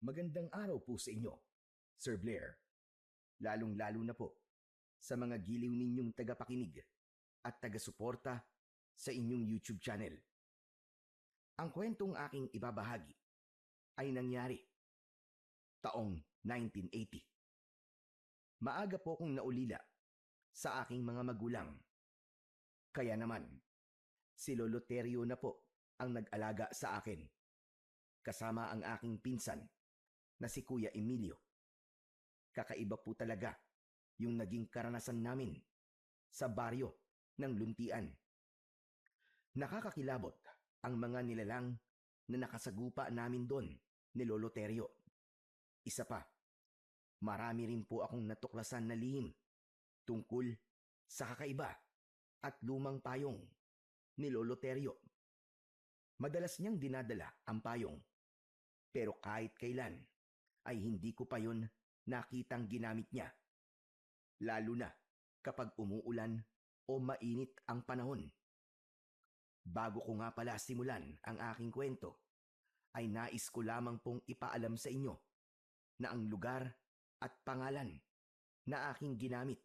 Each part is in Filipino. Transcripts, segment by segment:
Magandang araw po sa inyo, Sir Blair. Lalong-lalo na po sa mga giliw ninyong tagapakinig at taga-suporta sa inyong YouTube channel. Ang kwentong aking ibabahagi ay nangyari taong 1980. Maaga po akong naulila sa aking mga magulang. Kaya naman, si Lolo Terio na po ang nag-alaga sa akin, kasama ang aking pinsan na si Kuya Emilio. Kakaiba po talaga yung naging karanasan namin sa baryo ng Luntian. Nakakakilabot ang mga nilalang na nakasagupa namin doon ni Lolo Terio. Isa pa, marami rin po akong natuklasan na lihim tungkol sa kakaiba at lumang payong ni Lolo Terio. Madalas niyang dinadala ang payong, pero kahit kailan ay hindi ko pa yon nakitang ginamit niya. Lalo na kapag umuulan o mainit ang panahon. Bago ko nga pala simulan ang aking kwento, ay nais ko lamang pong ipaalam sa inyo na ang lugar at pangalan na aking ginamit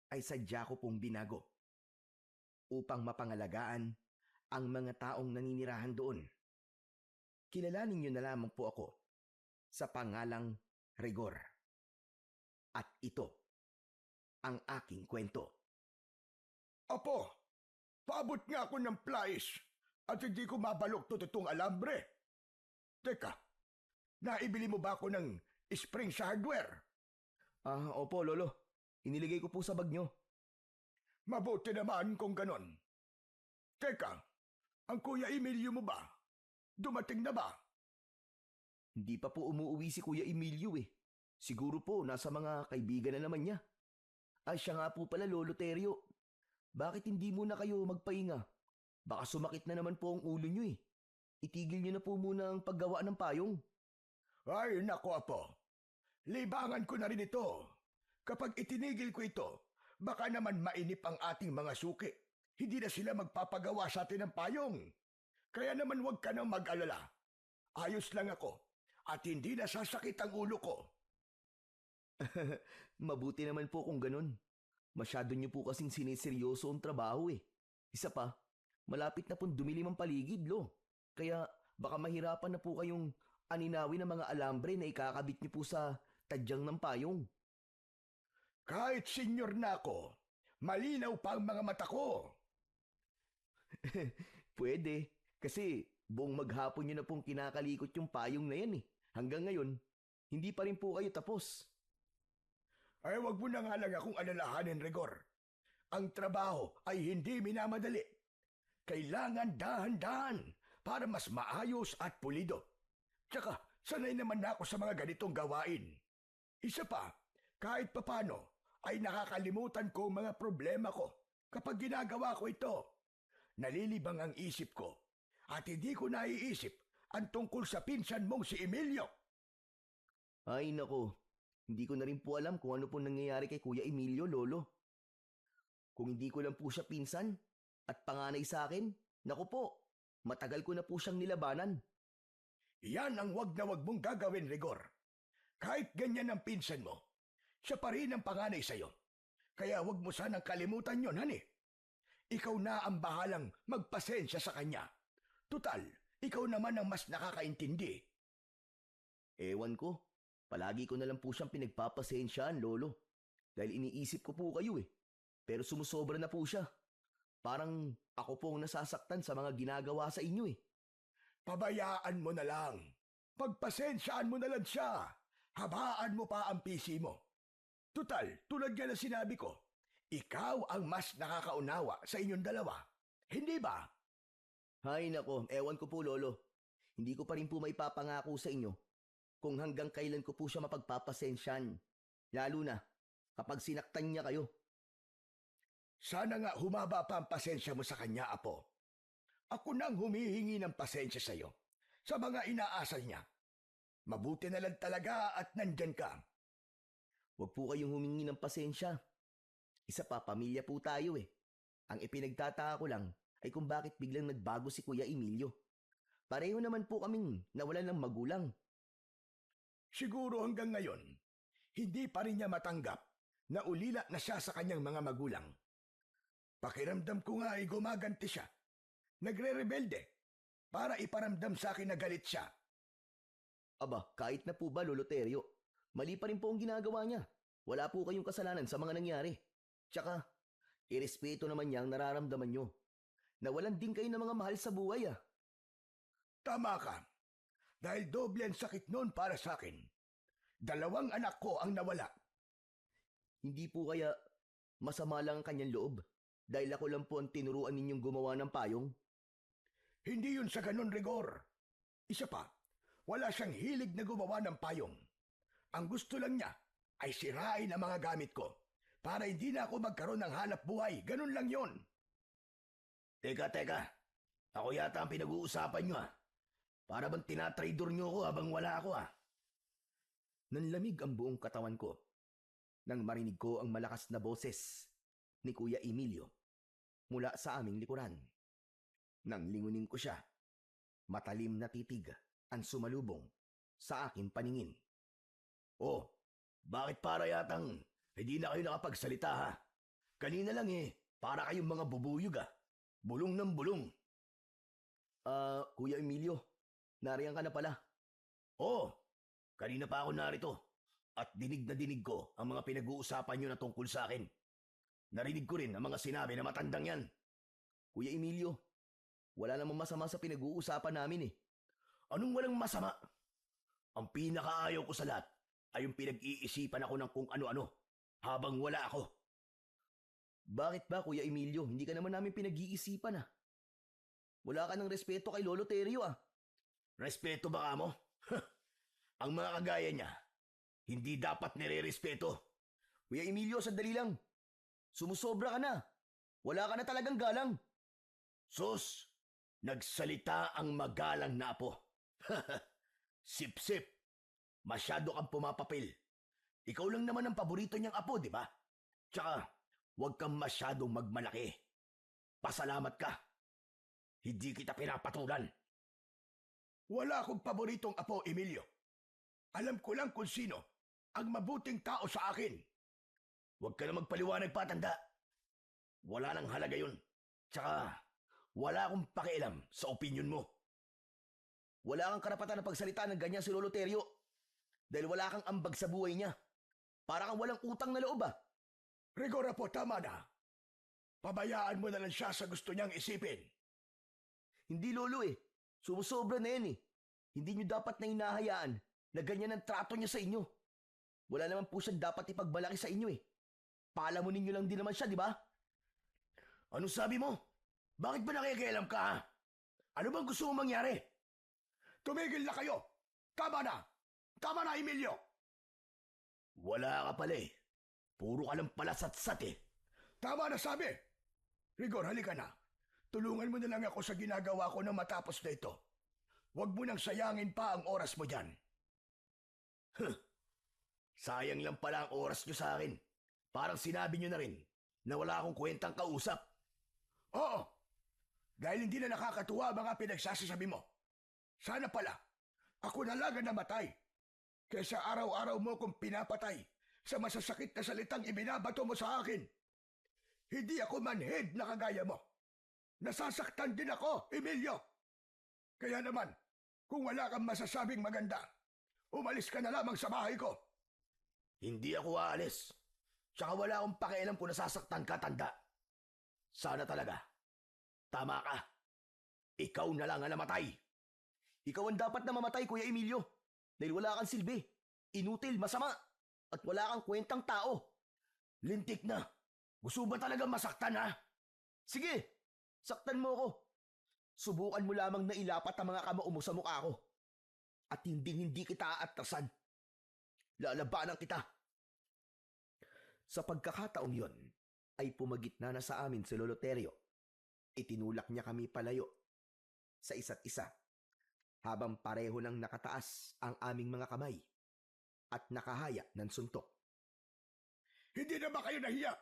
ay sadya ko pong binago upang mapangalagaan ang mga taong naninirahan doon. Kilalanin niyo na lamang po ako sa pangalang Rigor. At ito ang aking kwento. Apo, paabot nga ako ng plais at hindi ko mabaluktot itong alambre. Teka, naibili mo ba ako ng spring sa hardware? Opo, Lolo. Iniligay ko po sa bag nyo. Mabuti naman kung ganon. Teka, ang Kuya Emilio mo ba? Dumating na ba? Hindi pa po umuwi si Kuya Emilio eh. Siguro po nasa mga kaibigan na naman niya. Ay siya nga po pala, Lolo Terio. Bakit hindi muna kayo magpahinga? Baka sumakit na naman po ang ulo nyo eh. Itigil nyo na po muna ang paggawa ng payong. Ay, nako apo. Libangan ko na rin ito. Kapag itinigil ko ito, baka naman mainip ang ating mga suki. Hindi na sila magpapagawa sa atin ng payong. Kaya naman huwag ka nang mag-alala. Ayos lang ako at hindi nasasakit ang ulo ko. Mabuti naman po kung ganun. Masyado nyo po kasing siniseryoso ang trabaho eh. Isa pa, malapit na pong dumilim ang paligid, lo. Kaya baka mahirapan na po kayong aninawin ng mga alambre na ikakabit nyo po sa tadyang ng payong. Kahit senior na ako, malinaw pa ang mga mata ko. Pwede, kasi buong maghapon nyo na pong kinakalikot yung payong na yan eh. Hanggang ngayon, hindi pa rin po kayo tapos. Ay, wag mo na nga lang akong alalahanin, Rigor. Ang trabaho ay hindi minamadali. Kailangan dahan-dahan para mas maayos at pulido. Tsaka, sanay naman na ako sa mga ganitong gawain. Isa pa, kahit papano, ay nakakalimutan ko ang mga problema ko kapag ginagawa ko ito. Nalilibang ang isip ko at hindi ko naiisip ang tungkol sa pinsan mong si Emilio. Ay nako, hindi ko na rin po alam kung ano po nangyayari kay Kuya Emilio, Lolo. Kung hindi ko lang po siya pinsan at panganay sa akin, naku po, matagal ko na po siyang nilabanan. Yan ang wag na wag mong gagawin, Rigor. Kahit ganyan ang pinsan mo, siya pa rin ang panganay sa'yo. Kaya wag mo sanang kalimutan yon, hani. Ikaw na ang bahalang magpasensya sa kanya. Tutal, ikaw naman ang mas nakakaintindi. Ewan ko, palagi ko na lang po siyang pinagpapasensyaan, Lolo. Dahil iniisip ko po kayo eh. Pero sumusobra na po siya. Parang ako po ang nasasaktan sa mga ginagawa sa inyo eh. Pabayaan mo na lang. Pagpasensyaan mo na lang siya. Habaan mo pa ang PC mo. Tutal, tulad nga na sinabi ko, ikaw ang mas nakakaunawa sa inyong dalawa. Hindi ba? Hay nako, ewan ko po, Lolo. Hindi ko pa rin po maipapangako sa inyo kung hanggang kailan ko po siya mapagpapasensyan. Lalo na kapag sinaktan niya kayo. Sana nga humaba pa ang pasensya mo sa kanya, Apo. Ako nang humihingi ng pasensya sa iyo sa mga inaasal niya. Mabuti na lang talaga at nandyan ka. Huwag po kayong humingi ng pasensya. Isa pa, pamilya po tayo eh. Ang ipinagtataka ko lang ay kung bakit biglang nagbago si Kuya Emilio. Pareho naman po kaming nawalan ng magulang. Siguro hanggang ngayon, hindi pa rin niya matanggap na ulila na siya sa kanyang mga magulang. Pakiramdam ko nga ay gumaganti siya. Nagre-rebelde para iparamdam sa akin na galit siya. Aba, kahit na po ba, Lolo Terio, mali pa rin po ang ginagawa niya. Wala po kayong kasalanan sa mga nangyari. Tsaka, irespeto naman niya ang nararamdaman niyo. Nawalan din kayo ng mga mahal sa buhay ah. Tama ka. Dahil doble ang sakit noon para sa akin. 2 anak ko ang nawala. Hindi po kaya masama lang ang kanyang loob dahil ako lang po ang tinuruan ninyong gumawa ng payong? Hindi yun sa ganun, Rigor. Isa pa, wala siyang hilig na gumawa ng payong. Ang gusto lang niya ay sirain ang mga gamit ko para hindi na ako magkaroon ng hanap buhay. Ganun lang yon. Teka. Ako yata ang pinag-uusapan nyo ah. Para bang tinatraidor nyo ako habang wala ako ah. Nanlamig ang buong katawan ko nang marinig ko ang malakas na boses ni Kuya Emilio mula sa aming likuran. Nang lingunin ko siya, matalim na titig ang sumalubong sa aking paningin. Oh, bakit para yatang hindi na kayo nakapagsalita ha? Kanina lang para kayong mga bubuyog ah. Bulong ng bulong. Kuya Emilio, nariyan ka na pala. Oh, kanina pa ako narito at dinig na dinig ko ang mga pinag-uusapan nyo na tungkol sa akin. Narinig ko rin ang mga sinabi na matandang yan. Kuya Emilio, wala namang masama sa pinag-uusapan namin eh. Anong walang masama? Ang pinakaayaw ko sa lahat ay yung pinag-iisipan ako ng kung ano-ano habang wala ako. Bakit ba, Kuya Emilio? Hindi ka naman namin pinag-iisipan ah. Wala ka ng respeto kay Lolo Terio ah. Respeto ba ka mo? Ang mga kagaya niya, hindi dapat nire-respeto. Kuya Emilio, sandali lang. Sumusobra ka na. Wala ka na talagang galang. Sus, nagsalita ang magalang na apo. Sip-sip. Masyado kang pumapapil. Ikaw lang naman ang paborito niyang apo, di ba? Tsaka, huwag kang masyadong magmalaki. Pasalamat ka. Hindi kita pinapatulan. Wala akong paboritong apo, Emilio. Alam ko lang kung sino ang mabuting tao sa akin. Huwag ka na magpaliwanag pa, tanda. Wala nang halaga yun. Tsaka, wala akong pakialam sa opinyon mo. Wala kang karapatan na pagsalita ng ganyan si Lolo Terio. Dahil wala kang ambag sa buhay niya. Para kang walang utang na loob ah. Rigora po, tama na. Pabayaan mo na lang siya sa gusto niyang isipin. Hindi, Lolo eh. Sumusobra na yan eh. Hindi niyo dapat na hinahayaan na ganyan ang trato niya sa inyo. Wala naman po siyang dapat ipagmalaki sa inyo eh. Palamunin niyo lang din naman siya, di ba? Anong sabi mo? Bakit ba nakikialam ka ha? Ano bang gusto mong mangyari? Tumigil na kayo! Tama na! Tama na, Emilio! Wala ka pala eh. Puro ka lang pala satsat eh. Tama na sabi! Rigor, halika na. Tulungan mo na lang ako sa ginagawa ko na matapos na ito. Huwag mo nang sayangin pa ang oras mo dyan. Sayang lang pala ang oras nyo sa akin. Parang sinabi nyo na rin na wala akong kwentang kausap. Oo, dahil hindi na nakakatuwa ang mga pinagsasasabi mo. Sana pala, ako na lang ang namatay. Kesa araw-araw mo kong pinapatay sa masasakit na salitang ibinabato mo sa akin. Hindi ako manhid na kagaya mo. Nasasaktan din ako, Emilio. Kaya naman, kung wala kang masasabing maganda, umalis ka na lamang sa bahay ko. Hindi ako aalis. Tsaka wala akong pakialam kung nasasaktan ka, tanda. Sana talaga. Tama ka. Ikaw na lang ang namatay. Ikaw ang dapat na mamatay, Kuya Emilio. Dahil wala kang silbi. Inutil, masama. At wala kang kwentang tao. Lintik na. Gusto ba talaga masaktan, ha? Sige, saktan mo ako. Subukan mo lamang na ilapat ang mga kamao mo sa mukha ko. At hindi kita aatrasan. Lalabanan kita. Sa pagkakataong yon, ay pumagitna na sa amin si Lolo Terio. Itinulak niya kami palayo sa isa't isa habang pareho nang nakataas ang aming mga kamay at nakahaya ng suntok. Hindi na ba kayo nahiya?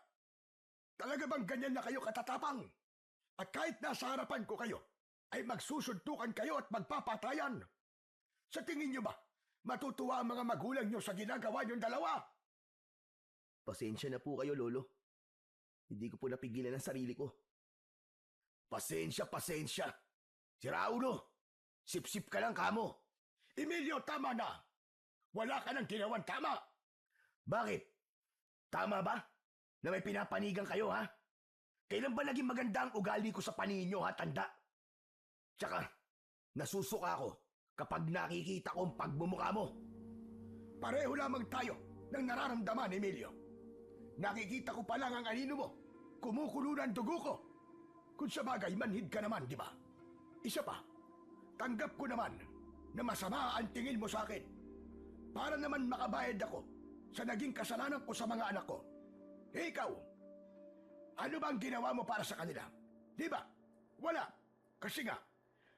Talaga bang ganyan na kayo katatapang? At kahit nasa harapan ko kayo, ay magsusuntukan kayo at magpapatayan? Sa tingin niyo ba, Matutuwa ang mga magulang nyo sa ginagawa nyong dalawa. Pasensya na po kayo, Lolo. Hindi ko po napigilan ang sarili ko. Pasensya. Si Raulo, sip-sip ka lang kamo. Emilio, tama na. Wala ka nang ginawang tama. Bakit? Tama ba? Na may pinapanigan kayo, ha? Kailan ba naging maganda ang ugali ko sa paningin nyo, ha, tanda? Tsaka, nasusuka ako kapag nakikita ko ang pagmumukha mo. Pareho lamang tayo ng nararamdaman, Emilio. Nakikita ko pa lang ang anino mo. Kumukulo na ang dugo ko. Kung sa bagay, manhid ka naman, di ba? Isa pa, tanggap ko naman na masama ang tingin mo sa akin. Para naman makabayad ako sa naging kasalanan ko sa mga anak ko. Ikaw, ano bang ginawa mo para sa kanila? Di ba? Wala. Kasi nga,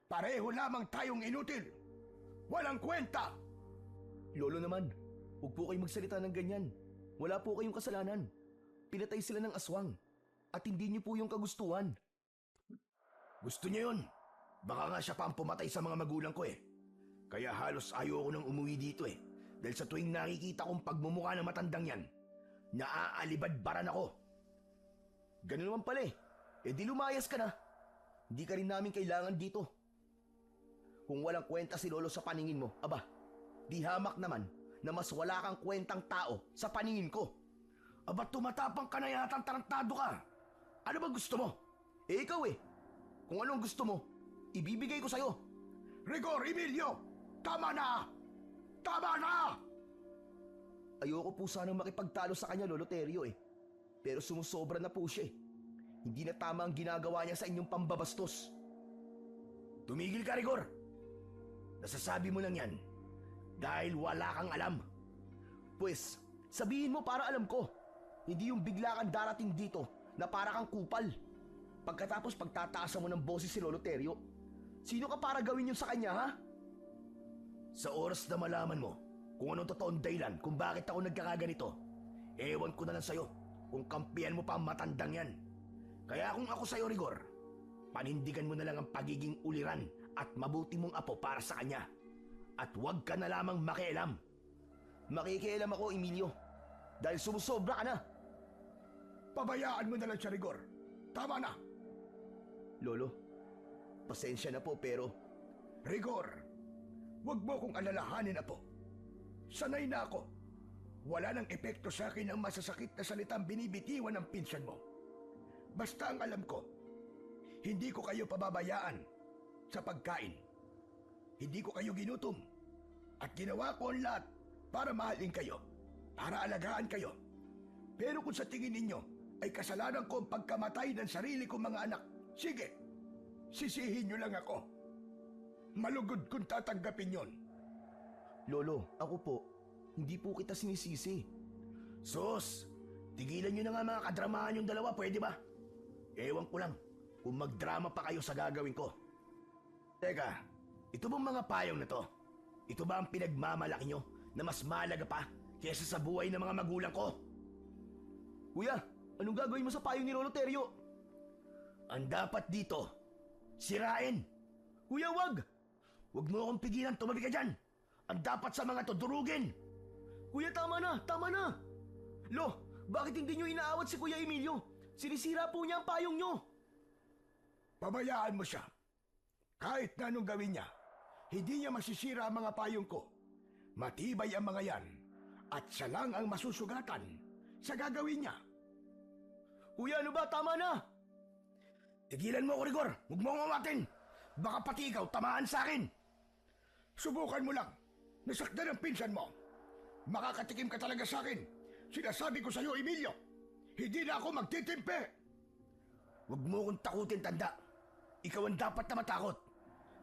pareho lamang tayong inutil. Walang kwenta. Lolo naman, huwag po kayong magsalita ng ganyan. Wala po kayong kasalanan. Pinatay sila ng aswang. At hindi niyo po yung kagustuhan. Gusto niya yun. Baka nga siya pa ang pumatay sa mga magulang ko eh. Kaya halos ayaw ko nang umuwi dito eh. Dahil sa tuwing nakikita kong pagmumukha ng matandang yan, naaalibadbaran ako. Ganun naman pala eh. Eh di lumayas ka na. Hindi ka rin namin kailangan dito. Kung walang kwenta si Lolo sa paningin mo, aba, di hamak naman na mas wala kang kwentang tao sa paningin ko. Aba, tumatapang ka na yatang tarantado ka. Ano ba gusto mo? Eh ikaw eh. Kung anong gusto mo, ibibigay ko sa'yo. Rigor, Emilio! Tama na! Tama na! Ayoko po sanang makipagtalo sa kanya, Lolo Terio eh. Pero sumusobra na po siya eh. Hindi na tama ang ginagawa niya sa inyong pambabastos. Tumigil ka, Rigor! Nasasabi mo lang yan dahil wala kang alam. Pues, sabihin mo para alam ko. Hindi yung bigla kang darating dito na para kang kupal. Pagkatapos pagtataasan mo ng boses si Lolo Terio, sino ka para gawin yun sa kanya, ha? Sa oras na malaman mo kung anong totoong dahilan kung bakit ako nagkakaganito, ewan ko na lang sa'yo kung kampihan mo pa ang matandang yan. Kaya kung ako sa'yo, Rigor, panindigan mo na lang ang pagiging uliran at mabuti mong apo para sa kanya. At huwag ka na lamang makialam. Makikialam ako, Emilio. Dahil sumusobra ka na. Pabayaan mo na lang siya, Rigor. Tama na. Lolo, pasensya na po pero... Rigor, huwag mo kong alalahanin, apo. Sanay na ako. Wala nang epekto sa akin ang masasakit na salitang binibitiwan ng pinsan mo. Basta ang alam ko, hindi ko kayo pababayaan sa pagkain. Hindi ko kayo ginutom. At ginawa ko ang lahat para mahalin kayo, para alagaan kayo. Pero kung sa tingin ninyo ay kasalanan ko ang pagkamatay ng sarili kong mga anak, sige, sisihin nyo lang ako. Malugod kung tatanggapin yon. Lolo, ako po, hindi po kita sinisisi. Sus, tigilan nyo na nga mga kadramahan yung dalawa, pwede ba? Ewan ko lang kung magdrama pa kayo sa gagawin ko. Teka, ito bang mga payong na to? Ito ba ang pinagmamalaki nyo na mas mahalaga pa kaysa sa buhay ng mga magulang ko? Kuya, anong gagawin mo sa payong ni Lolo Terio? Ang dapat dito, sirain. Kuya, wag! Huwag mo akong pigilan, tumabi ka dyan. Ang dapat sa mga to, durugin. Kuya, tama na, tama na! Lo, bakit hindi nyo inaawat si Kuya Emilio? Sinisira po niya ang payong nyo. Pabayaan mo siya. Kahit na anong gawin niya, hindi niya masisira ang mga payong ko. Matibay ang mga yan. At siya lang ang masusugatan sa gagawin niya. Kuya, ano ba? Tama na! Tigilan mo ako, Rigor. Huwag mo akong awatin. Baka pati ikaw tamaan sa akin. Subukan mo lang. Nasaktan ang pinsan mo. Makakatikim ka talaga sa akin. Sinasabi ko sa iyo, Emilio. Hindi na ako magtitimpe. Huwag mo akong takutin, tanda. Ikaw ang dapat na matakot.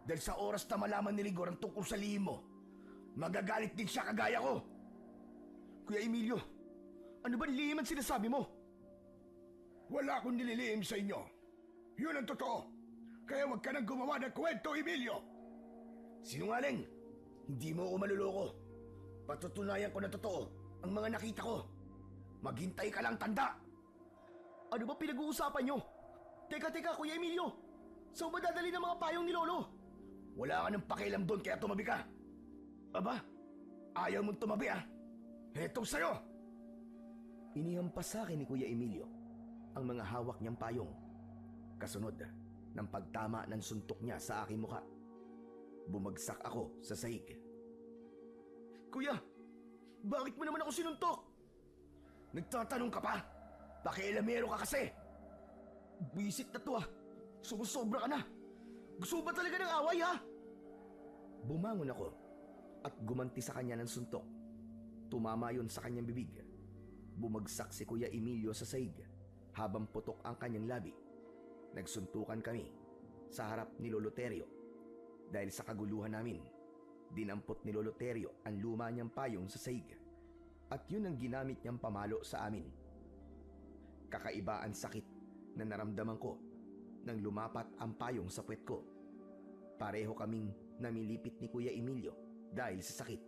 Dahil sa oras na malaman ni Rigor ang tungkol sa lihim mo, magagalit din siya kagaya ko. Kuya Emilio, ano ba nilihim ang sinasabi mo? Wala akong nililihim sa inyo. Yun ang totoo. Kaya huwag ka nang gumawa ng kwento, Emilio. Sinungaling. Hindi mo ako maluloko. Patutunayan ko na totoo ang mga nakita ko. Maghintay ka lang, tanda. Ano ba pinag-uusapan nyo? Teka, Kuya Emilio. Saan ba dadali ng mga payong ni Lolo? Wala ka ng pakialam doon kaya tumabi ka. Aba, Ayaw mong tumabi ah! Heto sa'yo! Inihampas sa akin ni Kuya Emilio ang mga hawak niyang payong. Kasunod ng pagtama ng suntok niya sa aking muka. Bumagsak ako sa sahig. Kuya, bakit mo naman ako sinuntok? Nagtatanong ka pa? Pakialamero ka kasi! Buisit na to ah! Sumusobra ka na! Gusto ba talaga ng away ha? Bumangon ako at gumanti sa kanya ng suntok. Tumama yun sa kanyang bibig. Bumagsak si Kuya Emilio sa sahig habang putok ang kanyang labi. Nagsuntukan kami sa harap ni Lolo Terio. Dahil sa kaguluhan namin, dinampot ni Lolo Terio ang luma niyang payong sa sahig at yun ang ginamit niyang pamalo sa amin. Kakaiba ang sakit na naramdaman ko nang lumapat ang payong sa puwet ko. Pareho kaming namilipit ni Kuya Emilio dahil sa sakit.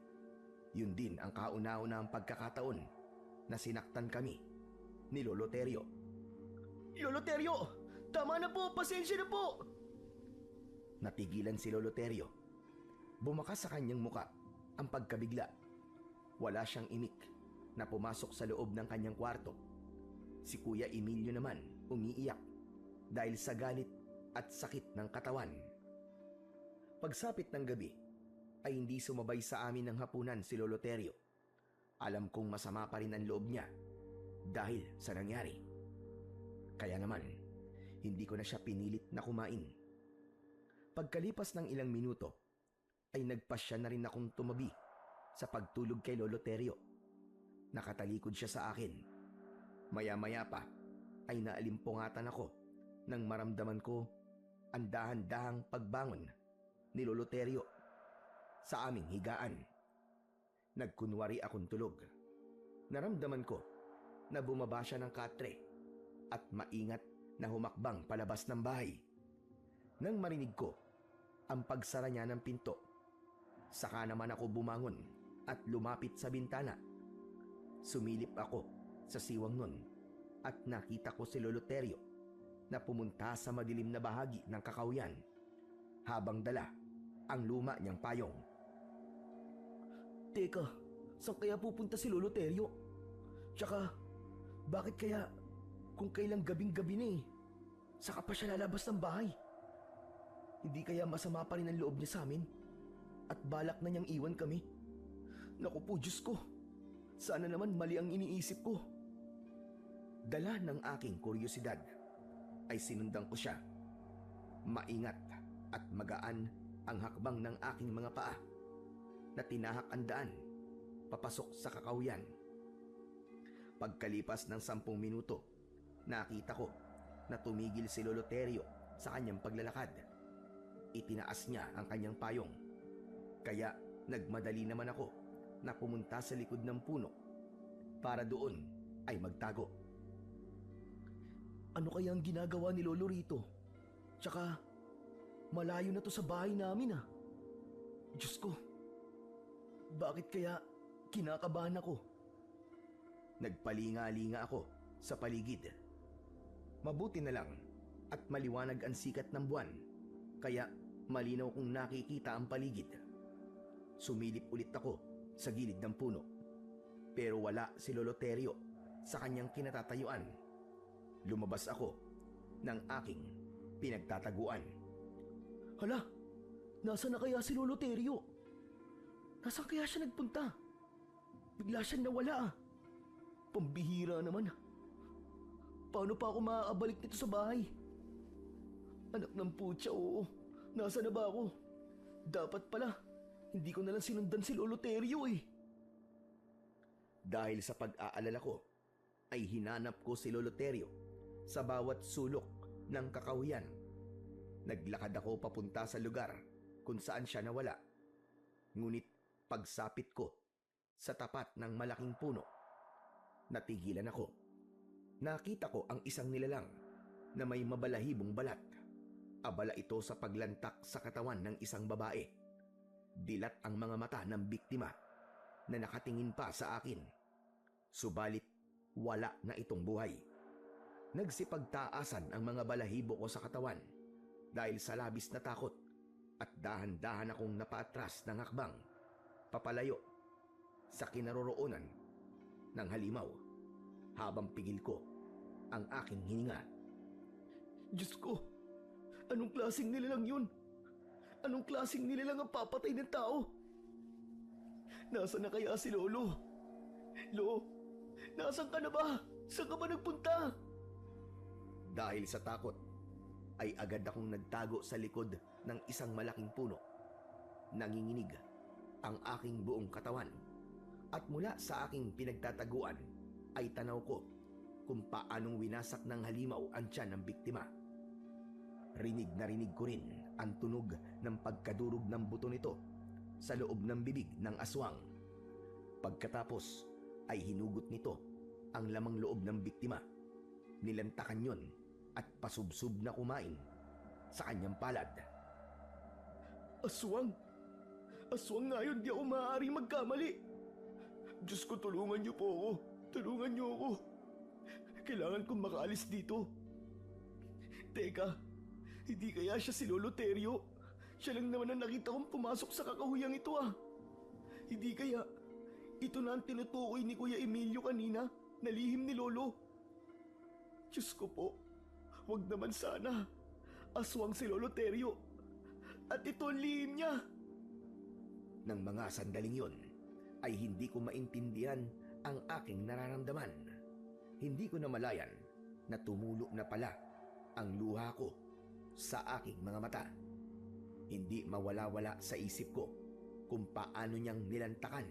Yun din ang kauna-unahang pagkakataon na sinaktan kami ni Lolo Terio. Lolo Terio! Tama na po! Pasensya na po! Napigilan si Lolo Terio. Bumakas sa kanyang muka ang pagkabigla. Wala siyang imik na pumasok sa loob ng kanyang kwarto. Si Kuya Emilio naman umiiyak dahil sa galit at sakit ng katawan. Pagsapit ng gabi ay hindi sumabay sa amin ng hapunan si Lolo Terio. Alam kong masama pa rin ang loob niya dahil sa nangyari. Kaya naman, hindi ko na siya pinilit na kumain. Pagkalipas ng ilang minuto, ay nagpasya na rin akong tumabi sa pagtulog kay Lolo Terio. Nakatalikod siya sa akin. Maya-maya pa ay naalimpungatan ako nang maramdaman ko ang dahan-dahang pagbangon ni Lolo Terio sa aming higaan. Nagkunwari akong tulog. Naramdaman ko na bumaba siya ng katre at maingat na humakbang palabas ng bahay. Nang marinig ko ang pagsara niya ng pinto, saka naman ako bumangon at lumapit sa bintana. Sumilip ako sa siwang nun at nakita ko si Lolo Terio na pumunta sa madilim na bahagi ng kakawyan habang dala ang luma niyang payong. Teka, saan kaya pupunta si Lolo Terio? Tsaka, bakit kaya kung kailang gabing-gabi na saka pa siya lalabas ng bahay? Hindi kaya masama pa rin ang loob niya sa amin? At balak na niyang iwan kami? Naku po, Diyos ko! Sana naman mali ang iniisip ko. Dala ng aking kuryosidad ay sinundan ko siya. Maingat at magaan ang hakbang ng aking mga paa na tinahak ang daan papasok sa kakawyan. Pagkalipas ng 10 minuto, nakita ko na tumigil si Lolo Terio sa kanyang paglalakad. Itinaas niya ang kanyang payong. Kaya nagmadali naman ako na pumunta sa likod ng puno para doon ay magtago. Ano kaya ang ginagawa ni Lolo rito? Tsaka, malayo na to sa bahay namin ah. Diyos ko, bakit kaya kinakabahan ako? Nagpalinga-linga ako sa paligid. Mabuti na lang at maliwanag ang sikat ng buwan, kaya malinaw kong nakikita ang paligid. Sumilip ulit ako sa gilid ng puno, pero wala si Lolo Terio sa kanyang kinatatayuan. Lumabas ako ng aking pinagtataguan. Hala, nasa na kaya si Lolo Terio? Nasaan kaya siya nagpunta? Bigla siyang nawala ah. Pambihira naman. Paano pa ako maaabalik nito sa bahay? Anak ng putya, oo. Nasa na ba ako? Dapat pala, hindi ko na lang sinundan si Lolo Terio eh. Dahil sa pag-aalala ko, ay hinanap ko si Lolo Terio sa bawat sulok ng kakawyan. Naglakad ako papunta sa lugar kung saan siya nawala. Ngunit pagsapit ko sa tapat ng malaking puno, natigilan ako. Nakita ko ang isang nilalang na may mabalahibong balat. Abala ito sa paglantak sa katawan ng isang babae. Dilat ang mga mata ng biktima na nakatingin pa sa akin. Subalit wala na itong buhay. Nagsipagtaasan ang mga balahibo ko sa katawan dahil sa labis na takot at dahan-dahan akong napaatras ng hakbang papalayo sa kinaroroonan ng halimaw habang pigil ko ang aking hininga. Diyos ko, anong klaseng nilalang yun? Anong klaseng nilalang ang papatay ng tao? Nasaan na kaya si Lolo? Lo, nasaan ka na ba? Saan ka ba nagpunta? Dahil sa takot, ay agad akong nagtago sa likod ng isang malaking puno. Nanginginig ang aking buong katawan at mula sa aking pinagtataguan ay tanaw ko kung paanong winasak ng halimaw ang tiyan ng biktima. Rinig na rinig ko rin ang tunog ng pagkadurog ng buto nito sa loob ng bibig ng aswang. Pagkatapos ay hinugot nito ang lamang loob ng biktima. Nilantakan yon at pasubsob na kumain sa kanyang palad. Aswang! Aswang nga yun, di ako maaaring magkamali. Diyos ko, tulungan niyo po ako. Tulungan niyo ako. Kailangan kong makaalis dito. Teka, hindi kaya siya si Lolo Terio? Siya lang naman ang nakita kong pumasok sa kakahuyang ito ah. Hindi kaya ito na ang tinutukoy ni Kuya Emilio kanina na lihim ni Lolo. Diyos ko po, wag naman sana. Aswang si Lolo Terio. At ito ang lihim niya. Nang mga sandaling yon, ay hindi ko maintindihan ang aking nararamdaman. Hindi ko namalayan na tumulo na pala ang luha ko sa aking mga mata. Hindi mawala-wala sa isip ko kung paano niyang nilantakan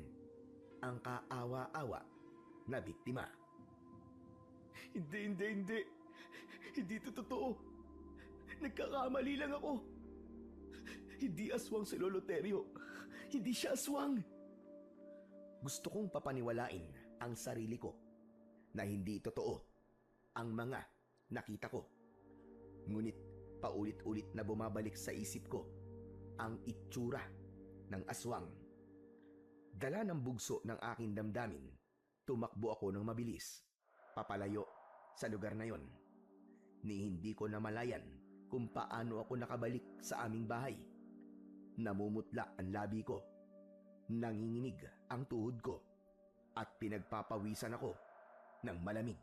ang kaawa-awa na biktima. Hindi. Hindi ito totoo. Nagkakamali lang ako. Hindi aswang si Lolo Terio. Hindi siya aswang. Gusto kong papaniwalain ang sarili ko na hindi totoo ang mga nakita ko. Ngunit paulit-ulit na bumabalik sa isip ko ang itsura ng aswang. Dala ng bugso ng aking damdamin, tumakbo ako ng mabilis, papalayo sa lugar na yon. Ni hindi ko namalayan kung paano ako nakabalik sa aming bahay. Namumutla ang labi ko, nanginginig ang tuhod ko, at pinagpapawisan ako ng malamig.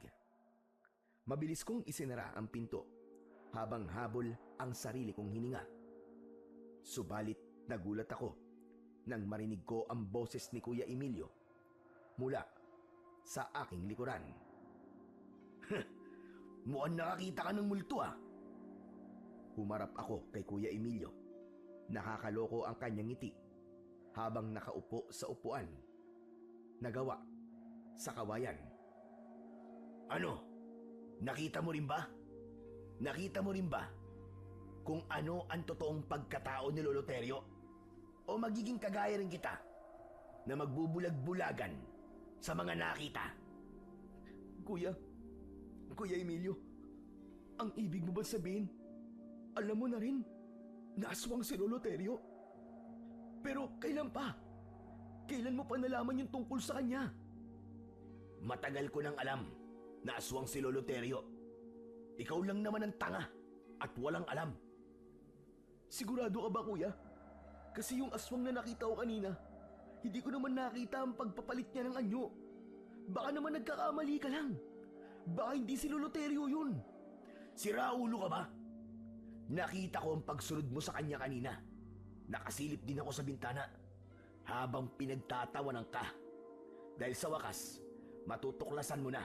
Mabilis kong isinara ang pinto habang habol ang sarili kong hininga. Subalit nagulat ako nang marinig ko ang boses ni Kuya Emilio mula sa aking likuran. Mukhang nakakita ka ng multo ah. Humarap ako kay Kuya Emilio. Nakakaloko ang kanyang ngiti habang nakaupo sa upuan nagawa sa kawayan. Ano? Nakita mo rin ba? Nakita mo rin ba kung ano ang totoong pagkatao ni Lolo Terio? O magiging kagaya rin kita na magbubulag-bulagan sa mga nakita? Kuya Emilio, ang ibig mo ba sabihin, alam mo na rin na aswang si Lolo Terio? Pero kailan pa? Kailan mo pa nalaman yung tungkol sa kanya? Matagal ko nang alam na aswang si Lolo Terio. Ikaw lang naman ang tanga at walang alam. Sigurado ka ba, kuya? Kasi yung aswang na nakita ko kanina, hindi ko naman nakita ang pagpapalit niya ng anyo. Baka naman nagkakamali ka lang. Baka hindi si Lolo Terio yun. Sira ulo ka ba? Nakita ko ang pagsunod mo sa kanya kanina. Nakasilip din ako sa bintana habang pinagtatawanan ka. Dahil sa wakas, matutuklasan mo na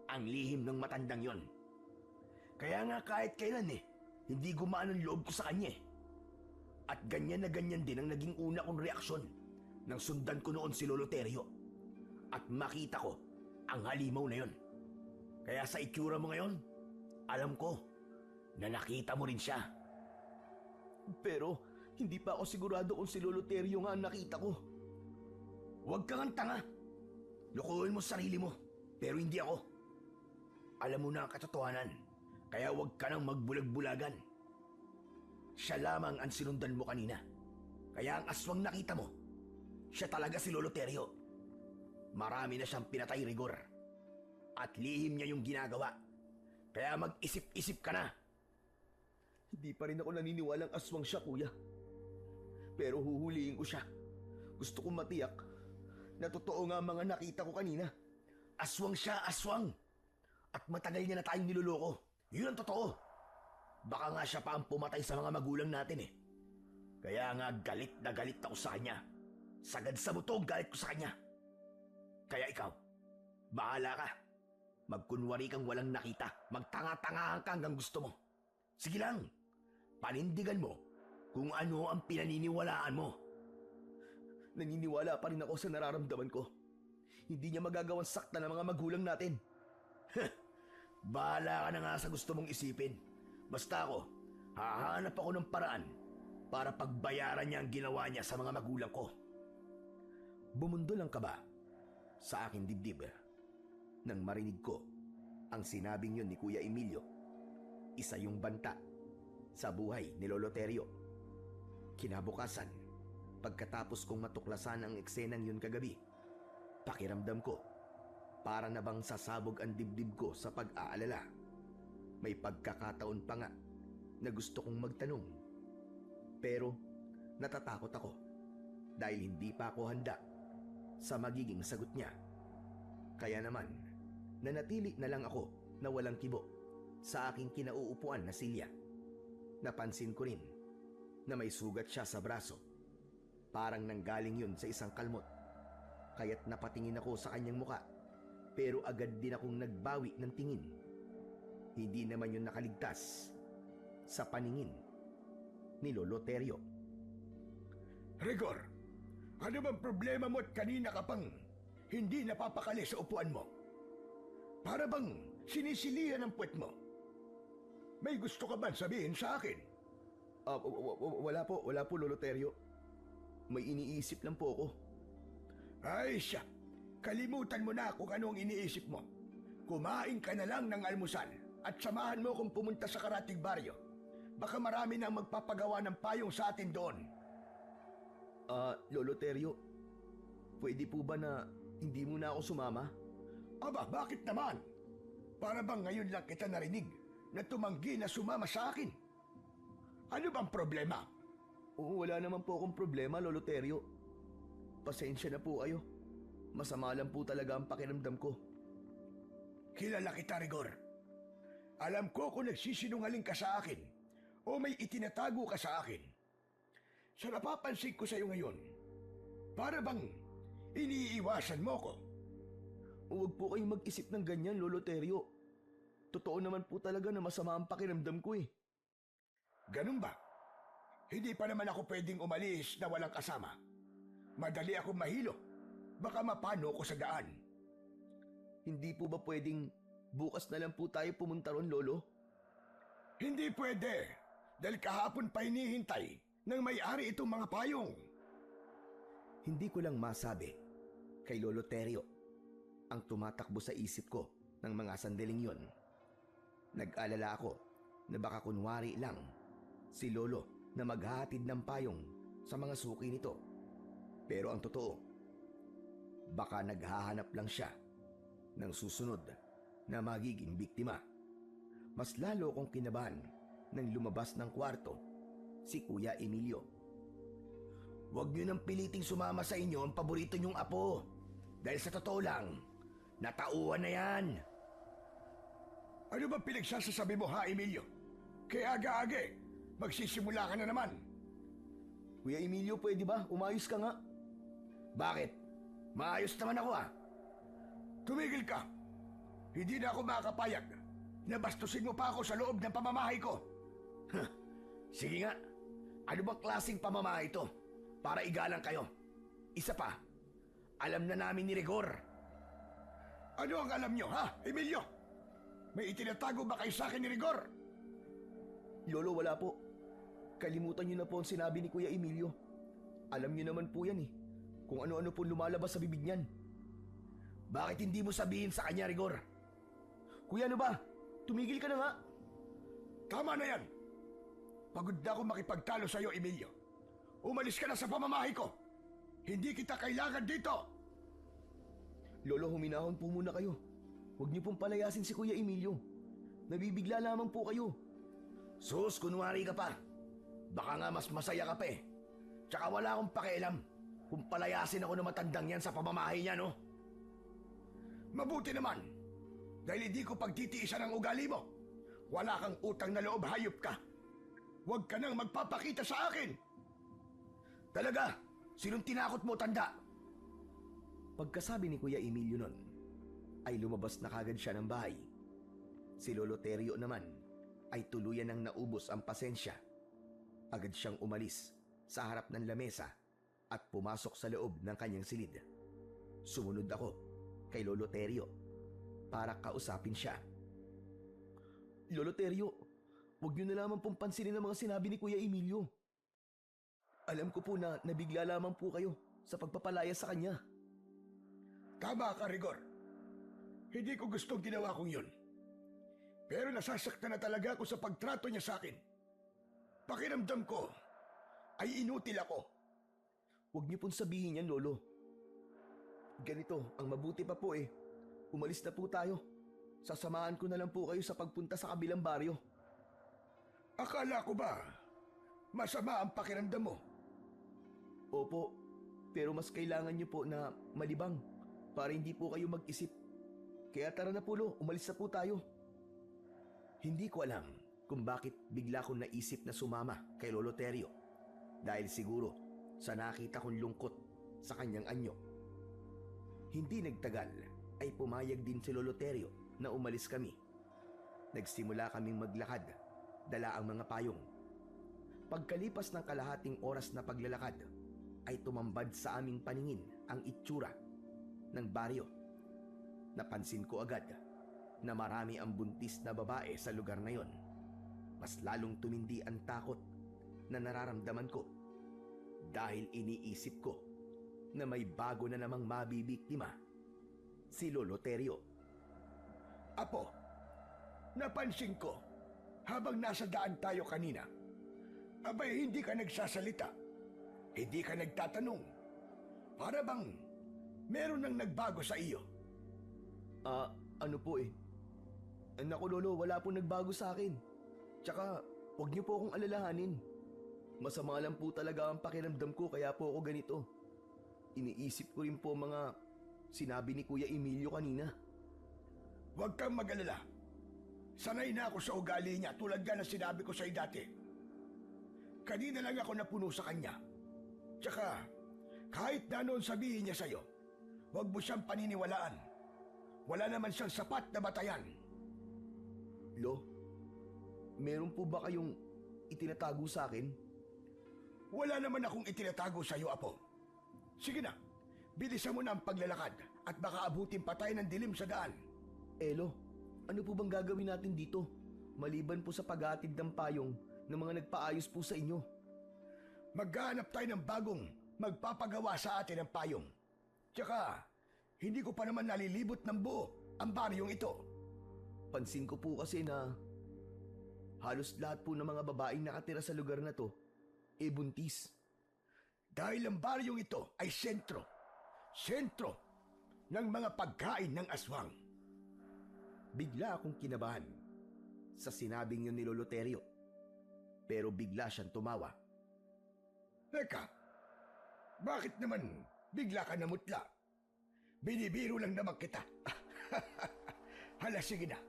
ang lihim ng matandang yon. Kaya nga kahit kailan hindi gumaan ang loob ko sa kanya. At ganyan na ganyan din ang naging una kong reaksyon nang sundan ko noon si Lolo Terio at makita ko ang halimaw na yon. Kaya sa itsura mo ngayon, alam ko na nakita mo rin siya. Pero hindi pa ako sigurado kung si Lolo Terio nga ang nakita ko. Huwag kang tanga. Lukuhin mo sarili mo, pero hindi ako. Alam mo na ang katotohanan, kaya huwag ka nang magbulag-bulagan. Siya lamang ang sinundan mo kanina. Kaya ang aswang nakita mo, siya talaga si Lolo Terio. Marami na siyang pinatay, Rigor. At lihim niya yung ginagawa. Kaya mag-isip-isip ka na. Hindi pa rin ako naniniwalang aswang siya, kuya. Pero huhulihin ko siya. Gusto kong matiyak na totoo nga ang mga nakita ko kanina. Aswang siya, aswang. At matagal niya na tayong niloloko. Yun ang totoo. Baka nga siya pa ang pumatay sa mga magulang natin eh. Kaya nga galit na galit ako sa kanya. Sagad sa buto ang galit ko sa kanya. Kaya ikaw, bahala ka. Magkunwari kang walang nakita. Magtanga-tangahan ka hanggang gusto mo. Sige lang, panindigan mo kung ano ang pinaniniwalaan mo. Naniniwala pa rin ako sa nararamdaman ko. Hindi niya magagawang sakta ng mga magulang natin. Bahala ka na nga sa gusto mong isipin. Basta ako, hahanap ako ng paraan para pagbayaran niya ang ginawa niya sa mga magulang ko. Bumundol ang kaba sa aking dibdib nang marinig ko ang sinabing yun ni Kuya Emilio. Isa yung banta sa buhay ni Lolo Terio. Kinabukasan, pagkatapos kong matuklasan ang eksenang yun kagabi, pakiramdam ko para na bang sasabog ang dibdib ko sa pag-aalala. May pagkakataon pa nga na gusto kong magtanong. Pero natatakot ako dahil hindi pa ako handa sa magiging sagot niya. Kaya naman, nanatili na lang ako na walang kibo sa aking kinauupuan na silya. Napansin ko rin na may sugat siya sa braso. Parang nanggaling yun sa isang kalmot. Kaya't napatingin ako sa kanyang muka. Pero agad din akong nagbawi ng tingin. Hindi naman yun nakaligtas sa paningin ni Lolo Terio. Rigor, ano bang problema mo at kanina ka pang hindi napapakali sa upuan mo? Para bang sinisilihan ang puwet mo? May gusto ka ba sabihin sa akin? Wala po Lolo Terio. May iniisip lang po ako. Ay siya, kalimutan mo na kung anong iniisip mo. Kumain ka na lang ng almusal at samahan mo kung pumunta sa Karatig Baryo. Baka marami nang magpapagawa ng payong sa atin doon. Lolo Terio, pwede po ba na hindi mo na ako sumama? Aba, bakit naman? Para bang ngayon lang kita narinig na tumanggi na sumama sa akin? Ano bang problema? Wala naman po akong problema, Lolo Terio. Pasensya na po kayo. Masama lang po talaga ang pakiramdam ko. Kilala kita, Rigor. Alam ko kung nagsisinungaling ka sa akin o may itinatago ka sa akin. Sa napapansin ko sa iyo ngayon, para bang iniiwasan mo ko? Huwag po kayong mag-isip ng ganyan, Lolo Terio. Totoo naman po talaga na masama ang pakiramdam ko eh. Ganun ba? Hindi pa naman ako pwedeng umalis na walang kasama. Madali akong mahilo. Baka mapano ko sa daan. Hindi po ba pwedeng bukas na lang po tayo pumunta ron, Lolo? Hindi pwede. Dahil kahapon pa hinihintay ng may-ari itong mga payong. Hindi ko lang masabi kay Lolo Terio ang tumatakbo sa isip ko ng mga sandaling yon. Nag-alala ako na baka kunwari lang si Lolo na maghahatid ng payong sa mga suki nito. Pero ang totoo, baka naghahanap lang siya ng susunod na magiging biktima. Mas lalo kong kinabahan nang lumabas ng kwarto si Kuya Emilio. Huwag niyo nang piliting sumama sa inyo ang paborito niyong apo. Dahil sa totoo lang, natauhan na yan. Ano ba pinagsasasabi mo ha, Emilio? Kaya aga-aga, magsisimula ka na naman. Kuya Emilio, pwede ba? Umayos ka nga. Bakit? Maayos naman ako ah. Tumigil ka. Hindi na ako makakapayag na bastusin mo pa ako sa loob ng pamamahay ko. Sige nga. Ano bang klaseng pamamahay ito? Para igalang kayo. Isa pa, alam na namin ni Rigor. Ano ang alam nyo ha, Emilio? May itinatago ba kayo sa akin ni Rigor? Lolo, wala po. Kalimutan niyo na po ang sinabi ni Kuya Emilio. Alam niyo naman po yan eh. Kung ano-ano po lumalabas sa bibig niyan. Bakit hindi mo sabihin sa kanya, Rigor? Kuya, ano ba? Tumigil ka na nga. Tama na yan. Pagod na ako makipagtalo sa iyo, Emilio. Umalis ka na sa pamamahay ko. Hindi kita kailangan dito. Lolo, huminahon po muna kayo. Huwag niyo pong palayasin si Kuya Emilio. Nabibigla lamang po kayo. Sus, kunwari ka pa. Baka nga mas masaya ka pa eh. Tsaka wala akong pakialam. kung palayasin ako ng matandang yan sa pamamahay niya, no? Mabuti naman, dahil hindi ko pagtitiisan ang ugali mo. Wala kang utang na loob, hayop ka. Huwag ka nang magpapakita sa akin. Talaga, sinong tinakot mo, tanda? Pagkasabi ni Kuya Emilio nun, ay lumabas na kagad siya ng bahay. Si Lolo Terio naman ay tuluyan nang naubos ang pasensya. Agad siyang umalis sa harap ng lamesa at pumasok sa loob ng kanyang silid. Sumunod ako kay Lolo Terio para kausapin siya. Lolo Terio, huwag niyo na lamang pong pansinin ang mga sinabi ni Kuya Emilio. Alam ko po na nabigla lamang po kayo sa pagpapalaya sa kanya. Tama ka, Rigor. Hindi ko gustong ginawa kong yun. Pero nasasaktan na talaga ako sa pagtrato niya sa akin. Pakiramdam ko ay inutil ako. Huwag niyo pong sabihin yan, Lolo. Ganito, ang mabuti pa po umalis na po tayo. Sasamahan ko na lang po kayo sa pagpunta sa kabilang baryo. Akala ko ba masama ang pakiramdam mo? Opo, pero mas kailangan niyo po na malibang para hindi po kayo mag-isip. Kaya tara na po, Lo, umalis na po tayo. Hindi ko alam kung bakit bigla kong naisip na sumama kay Lolo Terio. Dahil siguro sa nakita kong lungkot sa kanyang anyo. Hindi nagtagal ay pumayag din si Lolo Terio na umalis kami. Nagsimula kaming maglakad, dala ang mga payong. Pagkalipas ng kalahating oras na paglalakad, ay tumambad sa aming paningin ang itsura ng baryo. Napansin ko agad na marami ang buntis na babae sa lugar na yon. Mas lalong tumindi ang takot na nararamdaman ko dahil iniisip ko na may bago na namang mabibiktima, si Lolo Terio. Apo, napansin ko habang nasa daan tayo kanina, abay hindi ka nagsasalita, hindi ka nagtatanong. Para bang meron nang nagbago sa iyo? Ano po Naku Lolo, wala pong nagbago sa akin. Tsaka, huwag niyo po akong alalahanin. Masama lang po talaga ang pakiramdam ko kaya po ako ganito. Iniisip ko rin po mga sinabi ni Kuya Emilio kanina. Huwag kang mag-alala. Sanay na ako sa ugali niya tulad nga na sinabi ko sa'yo dati. Kanina lang ako napuno sa kanya. Tsaka, kahit na noon sabihin niya sa'yo, huwag mo siyang paniniwalaan. Wala naman siyang sapat na batayan. Lo, meron po ba kayong itinatago sa akin? Wala naman akong itinatago sa'yo, Apo. Sige na, bilisan mo na ang paglalakad at baka abutin pa tayo ng dilim sa daan. Lo, ano po bang gagawin natin dito? Maliban po sa paghatid ng payong ng mga nagpaayos po sa inyo. Maghahanap tayo ng bagong magpapagawa sa atin ng payong. Tsaka, hindi ko pa naman nalilibot ng buo ang baryong ito. Pansin ko po kasi na halos lahat po ng mga babaeng nakatira sa lugar na to, buntis. Dahil ang baryong ito ay sentro ng mga pagkain ng aswang. Bigla akong kinabahan sa sinabing yun ni Lolo Terio. Pero bigla siyang tumawa. Teka, bakit naman bigla ka namutla? Binibiro lang naman kita. Hala, sige na.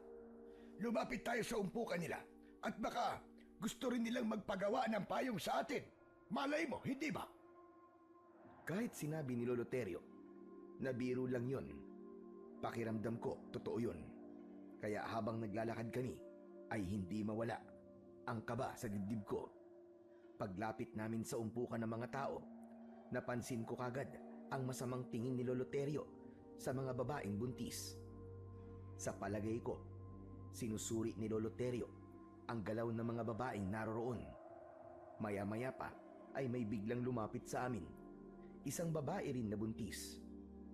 Lumapit tayo sa umpukan nila at baka gusto rin nilang magpagawa ng payong sa atin. Malay mo, hindi ba? Kahit sinabi ni Lolo Terio na biro lang yun, pakiramdam ko totoo yun. Kaya habang naglalakad kami ay hindi mawala ang kaba sa dibdib ko. Paglapit namin sa umpukan ng mga tao, napansin ko kagad ang masamang tingin ni Lolo Terio sa mga babaeng buntis. Sa palagay ko, sinusuri ni Lolo Terio ang galaw ng mga babaeng naroroon. Maya-maya pa ay may biglang lumapit sa amin. Isang babae rin na buntis.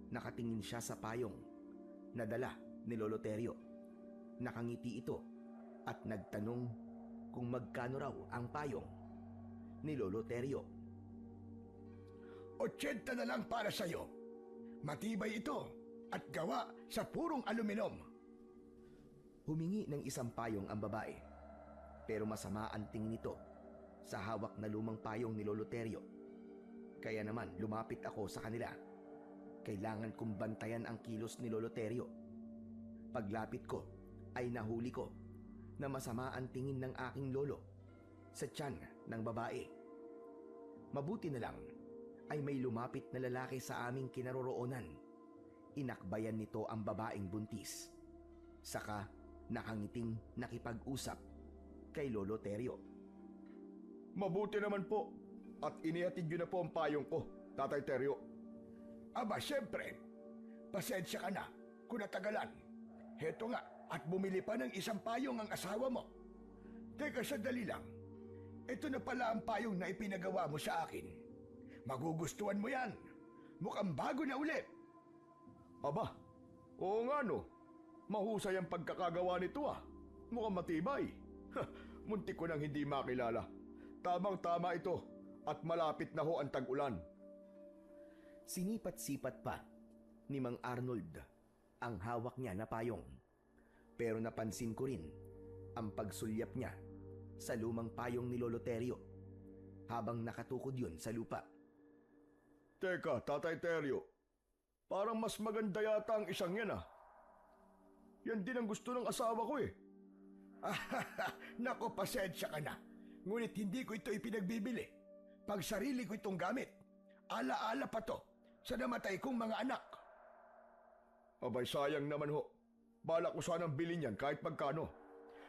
Nakatingin siya sa payong na dala ni Lolo Terio. Nakangiti ito at nagtanong kung magkano raw ang payong ni Lolo Terio. 80 na lang para sa'yo. Matibay ito at gawa sa purong aluminom. Humingi ng isang payong ang babae, pero masama ang tingin nito sa hawak na lumang payong ni Lolo Terio. Kaya naman lumapit ako sa kanila. Kailangan kong bantayan ang kilos ni Lolo Terio. Paglapit ko ay nahuli ko na masama ang tingin ng aking lolo sa tiyan ng babae. Mabuti na lang ay may lumapit na lalaki sa aming kinaroroonan. Inakbayan nito ang babaeng buntis. Saka nakangiting nakipag-usap kay Lolo Terio. Mabuti naman po at inihatid yun na po ang payong ko, Tatay Terio. Aba, siyempre. Pasensya ka na kung natagalan. Heto nga, at bumili pa ng isang payong ang asawa mo. Teka, sandali lang. Ito na pala ang payong na ipinagawa mo sa akin. Magugustuhan mo yan. Mukhang bago na ulit. Aba, oo nga no. Mahusay ang pagkakagawa nito ah. Mukhang matibay. Muntik ko nang hindi makilala. Tamang-tama ito at malapit na ho ang tag-ulan. Sinipat-sipat pa ni Mang Arnold ang hawak niya na payong. Pero napansin ko rin ang pagsulyap niya sa lumang payong ni Lolo Terio habang nakatukod yun sa lupa. Teka, Tatay Terio. Parang mas maganda yata ang isang yan ah. Yan din ang gusto ng asawa ko eh. Nako, pasensya ka na. Ngunit hindi ko ito ipinagbibili. Pag sarili ko itong gamit, ala-ala pa to sa namatay kong mga anak. Abay, sayang naman ho. Balak ko sanang bilhin yan kahit magkano.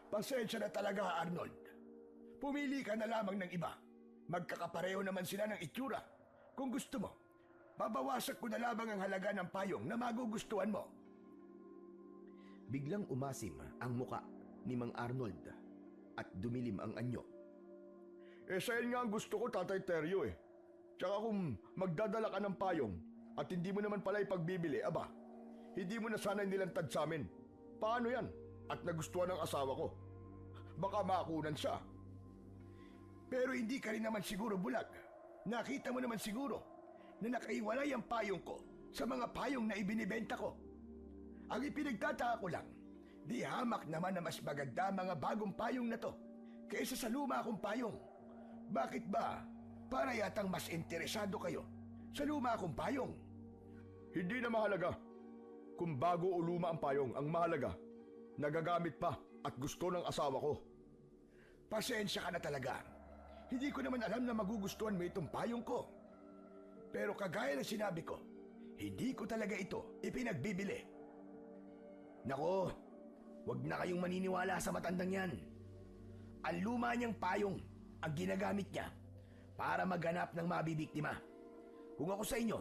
Pasensya na talaga, Arnold. Pumili ka na lamang ng iba. Magkakapareho naman sila ng itsura. Kung gusto mo, babawasan ko na lamang ang halaga ng payong na magugustuhan mo. Biglang umasim ang muka ni Mang Arnold at dumilim ang anyo. Sa'yo nga ang gusto ko, Tatay Terio eh. Tsaka kung magdadala ka ng payong at hindi mo naman pala ipagbibili, aba, hindi mo na sana nilantad sa amin. Paano yan? At nagustuhan ng asawa ko. Baka makunan siya. Pero hindi ka rin naman siguro bulag. Nakita mo naman siguro na nakaiwalay ang payong ko sa mga payong na ibinibenta ko. Ang ipinagtataka ko lang, di hamak naman na mas maganda mga bagong payong na to kaysa sa luma kong payong. Bakit ba? Para yatang mas interesado kayo sa luma kong payong. Hindi na mahalaga kung bago o luma ang payong. Ang mahalaga, nagagamit pa at gusto ng asawa ko. Pasensya ka na talaga. Hindi ko naman alam na magugustuhan mo itong payong ko. Pero kagaya ng sinabi ko, hindi ko talaga ito ipinagbibili. Nako, wag na kayong maniniwala sa matandang yan. Ang luma niyang payong ang ginagamit niya para maghanap ng mabibiktima. Kung ako sa inyo,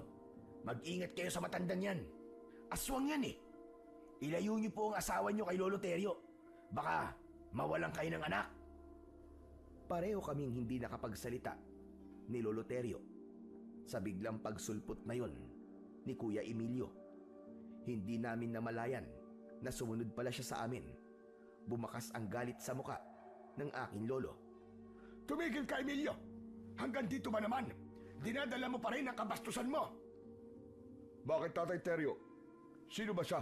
mag-ingat kayo sa matandang yan. Aswang yan eh. Ilayo niyo po ang asawa niyo kay Lolo Terio. Baka mawalan kayo ng anak. Pareho kaming hindi nakapagsalita ni Lolo Terio sa biglang pagsulpot na yon ni Kuya Emilio. Hindi namin namalayan na sumunod pala siya sa amin. Bumakas ang galit sa muka ng aking lolo. Tumigil ka, Emilio! Hanggang dito ba naman? Dinadala mo pa rin ang kabastusan mo. Bakit, Tatay Terio? Sino ba siya?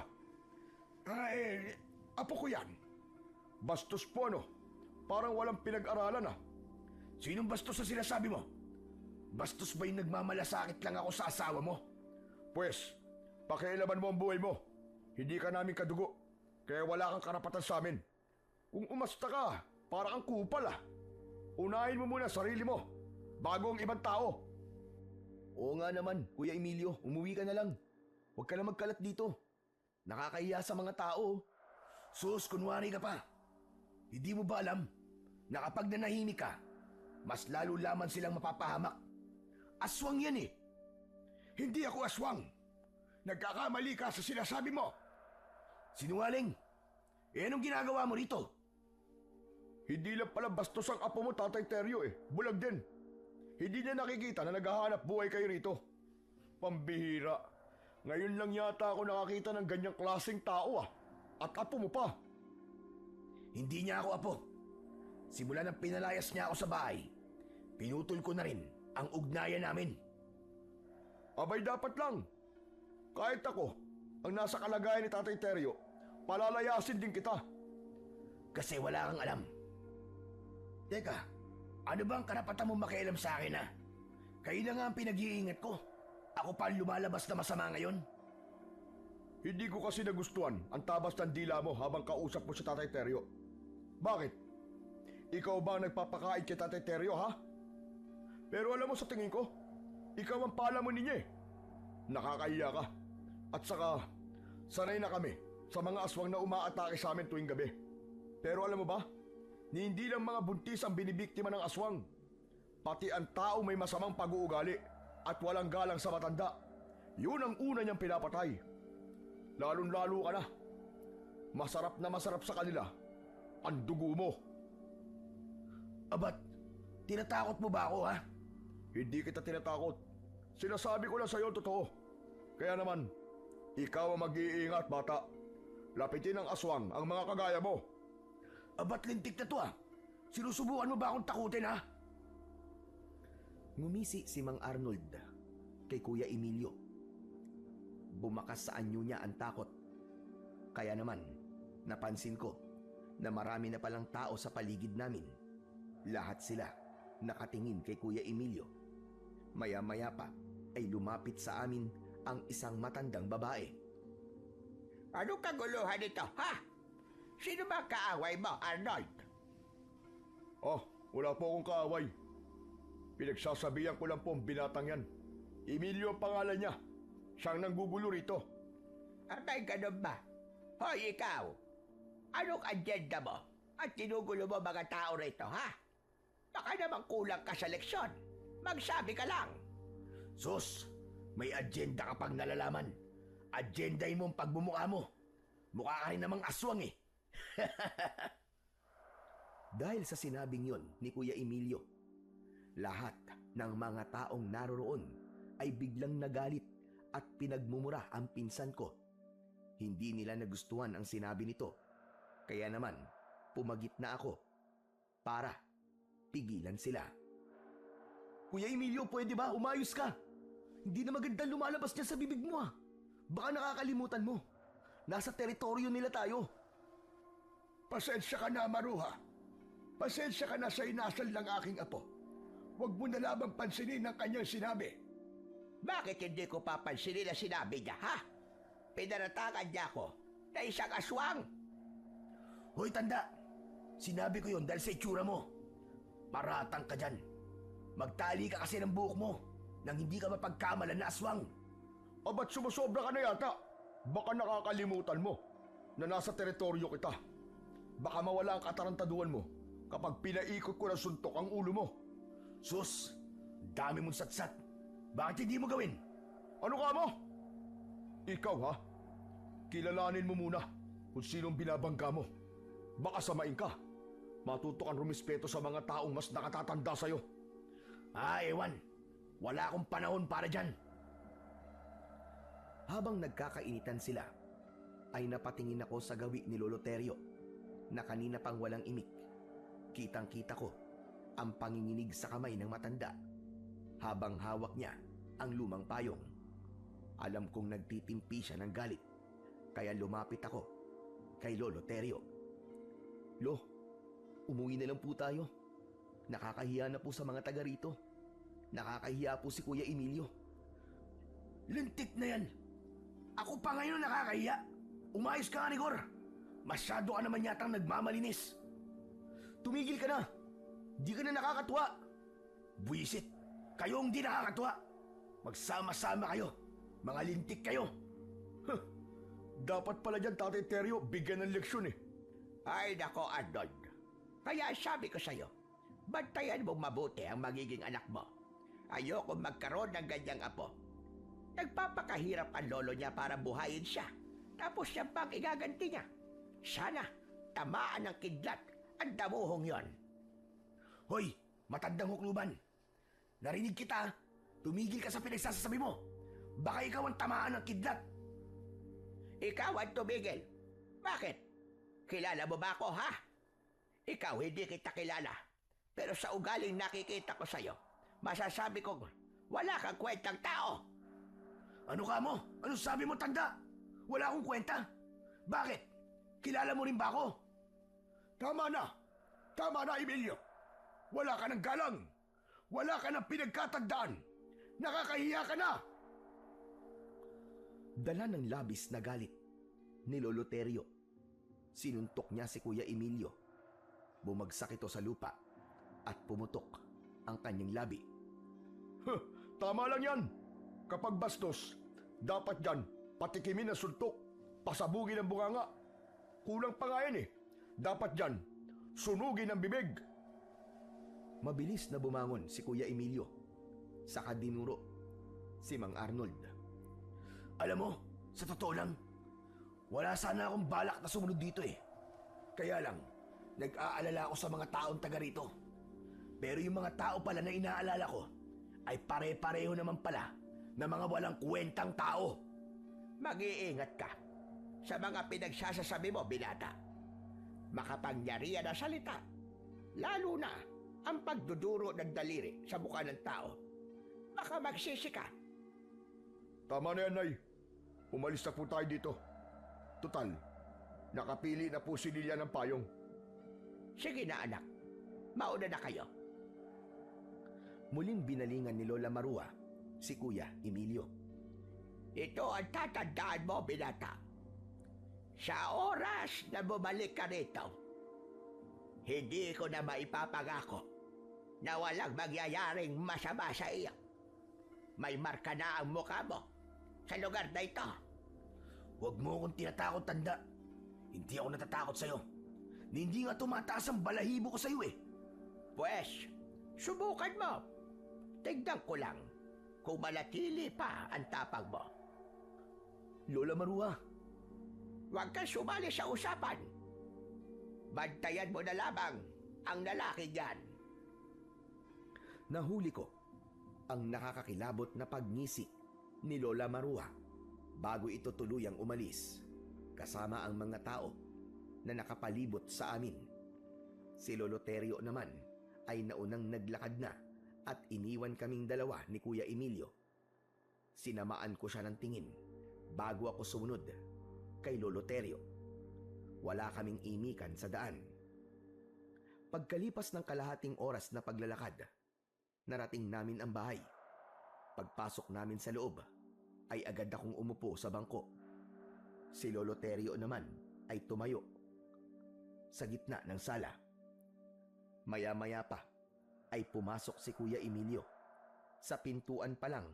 Apo ko yan. Bastos po ano? Parang walang pinag-aralan ah. Sinong bastos na sinasabi mo? Bastos ba yung nagmamalasakit lang ako sa asawa mo? Pwes, pakialaman mo ang buhay mo. Hindi ka namin kadugo, kaya wala kang karapatan sa amin. Kung umasta ka, para kang kupal ah. Unahin mo muna sarili mo, bago ang ibang tao. Oo nga naman, Kuya Emilio, umuwi ka na lang. Huwag ka na magkalat dito. Nakakahiya sa mga tao. Sus, kunwari ka pa. Hindi mo ba alam na kapag nanahimik ka, mas lalo lamang silang mapapahamak? Aswang yan eh. Hindi ako aswang. Nagkakamali ka sa sinasabi mo. Sinungaling. Anong ginagawa mo rito? Hindi lang pala bastos ang apo mo, Tatay Terio eh. Bulag din. Hindi niya nakikita na naghahanap buhay kayo rito. Pambihira. Ngayon lang yata ako nakakita ng ganyang klaseng tao ah. At apo mo pa. Hindi niya ako apo. Simula nang pinalayas niya ako sa bahay, pinutol ko na rin ang ugnayan namin. Abay dapat lang. Kahit ako, ang nasa kalagayan ni Tatay Terio, palalayasin din kita. Kasi wala kang alam. Teka, ano ba ang karapatan mo makialam sa akin ha? Kayo na nga ang pinag-iingat ko. Ako pa ang lumalabas na masama ngayon. Hindi ko kasi nagustuhan ang tabas ng dila mo habang kausap mo si Tatay Teryo. Bakit? Ikaw ba ang nagpapakain kay Tatay Teryo, ha? Pero alam mo sa tingin ko, ikaw ang palamon niya eh. Nakakahiya ka. At saka, sanay na kami sa mga aswang na umaatake sa amin tuwing gabi. Pero alam mo ba, hindi lang mga buntis ang binibiktima ng aswang. Pati ang tao may masamang pag-uugali at walang galang sa matanda. Yun ang una niyang pinapatay. Lalong-lalo ka na. Masarap sa kanila ang dugo mo. Abat, tinatakot mo ba ako, ha? Hindi kita tinatakot. Sinasabi ko lang sa'yo ang totoo. Kaya naman, ikaw ang mag-iingat, bata. Lapitin ng aswang ang mga kagaya mo. Abat, lintik na to, ha? Sinusubukan mo ba akong takutin, ha? Ngumisi si Mang Arnold kay Kuya Emilio. Bumakas sa anyo niya ang takot. Kaya naman, napansin ko na marami na palang tao sa paligid namin. Lahat sila nakatingin kay Kuya Emilio. Maya-maya pa ay lumapit sa amin ang isang matandang babae. Ano kaguluhan ito, ha? Sino ba kaaway mo, Arnold? Oh, wala po akong kaaway. Pinagsasabihan ko lang po ang binatang yan. Emilio ang pangalan niya. Siyang nanggugulo rito. Abay, ganun ba? Hoy, ikaw! Anong agenda mo? At tinugulo mo mga tao rito, ha? Baka naman kulang ka sa leksyon. Magsabi ka lang. Sus, may agenda ka pang nalalaman. Agendahin mo ang pagmumukha mo. Mukha ka rin namang aswang eh. Dahil sa sinabing yon ni Kuya Emilio, lahat ng mga taong naroroon ay biglang nagalit at pinagmumura ang pinsan ko. Hindi nila nagustuhan ang sinabi nito. Kaya naman, pumagit na ako para pigilan sila. Kuya Emilio, pwede ba? Umayos ka. Hindi na magandang lumalabas niya sa bibig mo, ha? Baka nakakalimutan mo. Nasa teritoryo nila tayo. Pasensya ka na, Maruha. Pasensya ka na sa inasal ng aking apo. Huwag mo na lamang pansinin ang kanyang sinabi. Bakit hindi ko papansinin na sinabi niya, ha? Pinaratakan niya ako na isang aswang. Hoy, tanda. Sinabi ko yon dahil sa itsura mo. Paratang ka dyan. Magtali ka kasi ng buhok mo nang hindi ka mapagkamalan na aswang. O ba't sumusobra ka na yata? Baka nakakalimutan mo na nasa teritoryo kita. Baka mawala ang katarantaduhan mo kapag pinaikot ko ng suntok ang ulo mo. Sus, dami mong satsat. Bakit hindi mo gawin? Ano ka mo? Ikaw ha? Kilalanin mo muna kung sinong binabangga mo. Baka samain ka. Matuto kang rumispeto sa mga taong mas nakatatanda sa'yo. Ewan. Wala akong panahon para dyan. Habang nagkakainitan sila, ay napatingin ako sa gawi ni Lolo Teryo na kanina pang walang imik. Kitang-kita ko ang panginginig sa kamay ng matanda habang hawak niya ang lumang payong. Alam kong nagtitimpi siya ng galit, kaya lumapit ako kay Lolo Teryo. Lo, umuwi na lang po tayo. Nakakahiya na po sa mga taga rito. Nakakahiya po si Kuya Emilio. Lintik na yan. Ako pa ngayon nakakahiya. Umayos ka nga, Rigor. Masyado ka naman yatang nagmamalinis. Tumigil ka na. Di ka na nakakatuwa. Buisit. Kayo hindi nakakatuwa. Magsama-sama kayo. Mga lintik kayo. Dapat pala dyan, Tatay Teryo, bigyan ng leksyon eh. Ay, nako, Arnold. Kaya sabi ko sa'yo, bantayan mong mabuti ang magiging anak mo. Ayoko magkaroon ng ganyang apo. Nagpapakahirap ang lolo niya para buhayin siya. Tapos siya pang igaganti niya. Sana, tamaan ng kidlat ang damuhong yon. Hoy, matandang hukluban. Narinig kita. Tumigil ka sa pinagsasabi mo. Baka ikaw ang tamaan ng kidlat. Ikaw ang tumigil. Bakit? Kilala mo ba ako, ha? Ikaw, hindi kita kilala. Pero sa ugaling nakikita ko sa'yo, masasabi kong wala kang kwentang tao. Ano ka mo? Ano sabi mo, tanda? Wala akong kwenta. Bakit? Kilala mo rin ba ako? Tama na. Tama na, Emilio. Wala ka ng galang. Wala ka ng pinagkatandaan. Nakakahiya ka na! Dala ng labis na galit ni Lolo Terio. Sinuntok niya si Kuya Emilio. Bumagsak ito sa lupa at pumutok ang kanyang labi. Huh, tama lang yan. Kapag bastos, dapat yan patikimin ang suntok, pasabugin ang bunganga. Kulang pa nga yan eh. Dapat yan, sunugin ang bibig. Mabilis na bumangon si Kuya Emilio. Saka dinuro si Mang Arnold. Alam mo, sa totoo lang, wala sana akong balak na sumunod dito eh. Kaya lang, nag-aalala ako sa mga taong taga rito. Pero yung mga tao pala na inaalala ko, ay pare-pareho naman pala na mga walang kwentang tao. Mag-iingat ka sa mga pinagsasasabi mo, binata. Makapangyarihan na salita. Lalo na ang pagduduro ng daliri sa mukha ng tao. Baka magsisi ka. Tama na yan, Nay. Umalis na po tayo dito. Total, nakapili na po si Lilia ng payong. Sige na, anak. Mauna na kayo. Muling binalingan ni Lola Marua si Kuya Emilio. Ito ang tatandaan mo, binata. Sa oras na bumalik ka rito, hindi ko na maipapangako na walang mangyayaring masama sa iyo. May marka na ang mukha mo sa lugar na ito. Huwag mo akong tinatakot, tanda. Hindi ako natatakot sa'yo. Hindi nga tumataas ang balahibo ko sa'yo eh. Pwes, subukan mo. Tignan ko lang kung manatili pa ang tapang mo. Lola Marua, Huwag kang sumali sa usapan. Bantayan mo na lamang ang lalaki niyan. nahuli ko ang nakakakilabot na pagngisi ni Lola Marua bago ito tuluyang umalis kasama ang mga tao na nakapalibot sa amin. Si Lolo Terio naman ay naunang naglakad na at iniwan kaming dalawa ni Kuya Emilio. Sinamaan ko siya ng tingin bago ako sumunod kay Lolo Terio. Wala kaming imikan sa daan. Pagkalipas ng kalahating oras na paglalakad, narating namin ang bahay. Pagpasok namin sa loob, ay agad akong umupo sa bangko. Si Lolo Terio naman ay tumayo sa gitna ng sala. Maya-maya pa ay pumasok si Kuya Emilio. Sa pintuan pa lang,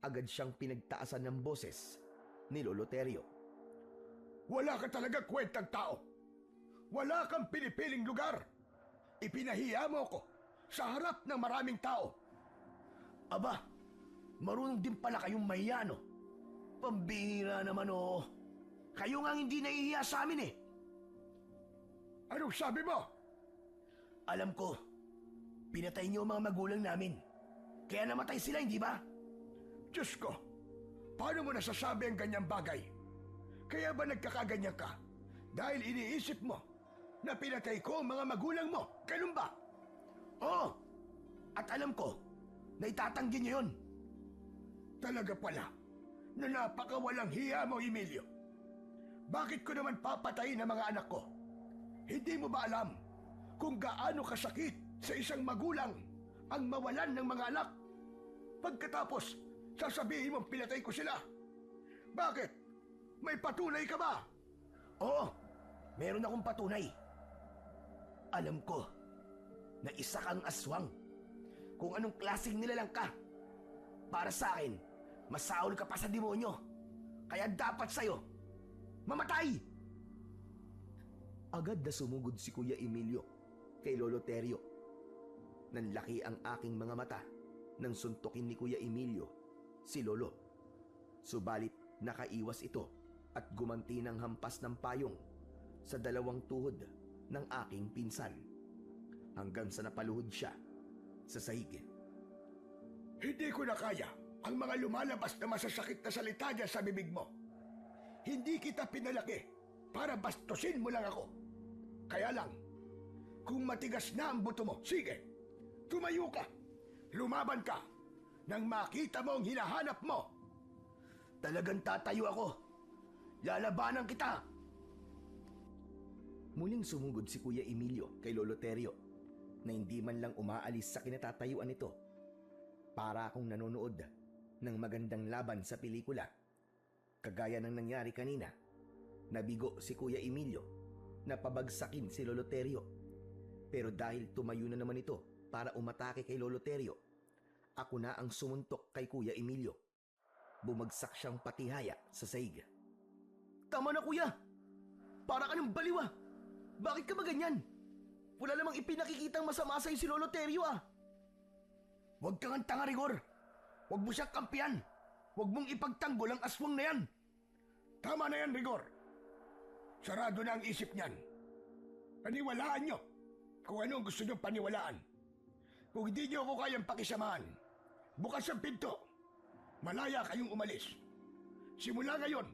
agad siyang pinagtaasan ng boses ni Lolo Terio. Wala ka talaga kwentang tao. Wala kang pinipiling lugar. Ipinahiya mo ko sa harap ng maraming tao. Aba, marunong din pala kayong mahiya, no? Pambihira naman, oh. Kayo nga hindi nahihiya sa amin, eh. Anong sabi mo? Alam ko, pinatay niyo ang mga magulang namin. Kaya namatay sila, hindi ba? Diyos ko, paano mo nasasabi ang ganyang bagay? Kaya ba nagkakaganyan ka? Dahil iniisip mo na pinatay ko ang mga magulang mo, ganun ba? Oo, at alam ko na itatanggi niyo yun. Talaga pala, na napakawalang hiya mo, Emilio. Bakit ko naman papatayin ang mga anak ko? Hindi mo ba alam kung gaano kasakit sa isang magulang ang mawalan ng mga anak? Pagkatapos, sasabihin mong pinatay ko sila. Bakit? May patunay ka ba? Oo, meron akong patunay. Alam ko na isa kang aswang. Kung anong klaseng nilalang ka. Para sa akin, masaol ka pa sa demonyo. Kaya dapat sa'yo, mamatay! Agad na sumugod si Kuya Emilio kay Lolo Terio. Nanlaki ang aking mga mata nang suntukin ni Kuya Emilio si Lolo. Subalit nakaiwas ito at gumanti ng hampas ng payong sa dalawang tuhod ng aking pinsan hanggang sa napaluhod siya sa sahig. Hindi ko na kaya ang mga lumalabas na masasakit na salita dyan sa bibig mo. Hindi kita pinalaki para bastusin mo lang ako. Kaya lang, kung matigas na ang buto mo, sige, tumayo ka, lumaban ka, nang makita mo ang hinahanap mo. Talagang tatayo ako. Lalabanan kita. Muling sumugod si Kuya Emilio kay Lolo Terio na hindi man lang umaalis sa kinatatayuan nito. Para akong nanonood ng magandang laban sa pelikula. Kagaya ng nangyari kanina, nabigo si Kuya Emilio na pabagsakin si Lolo Terio. Pero dahil tumayo na naman ito para umatake kay Lolo Terio, ako na ang sumuntok kay Kuya Emilio. Bumagsak siyang patihaya sa saig. Tama na, kuya! Para ka ng baliwa! Bakit ka ba ganyan? Wala namang ipinakikitang masama sa'yo si Lolo Terio, ah! Huwag kang tanga, Rigor. Huwag mo siyang kampiyan. Huwag mong ipagtanggol ang aswang na yan. Tama na yan, Rigor. Sarado na ang isip niyan. Paniwalaan niyo kung ano ang gusto niyo paniwalaan. Kung hindi niyo ako kayang pakisamahan, bukas ang pinto. Malaya kayong umalis. Simula ngayon,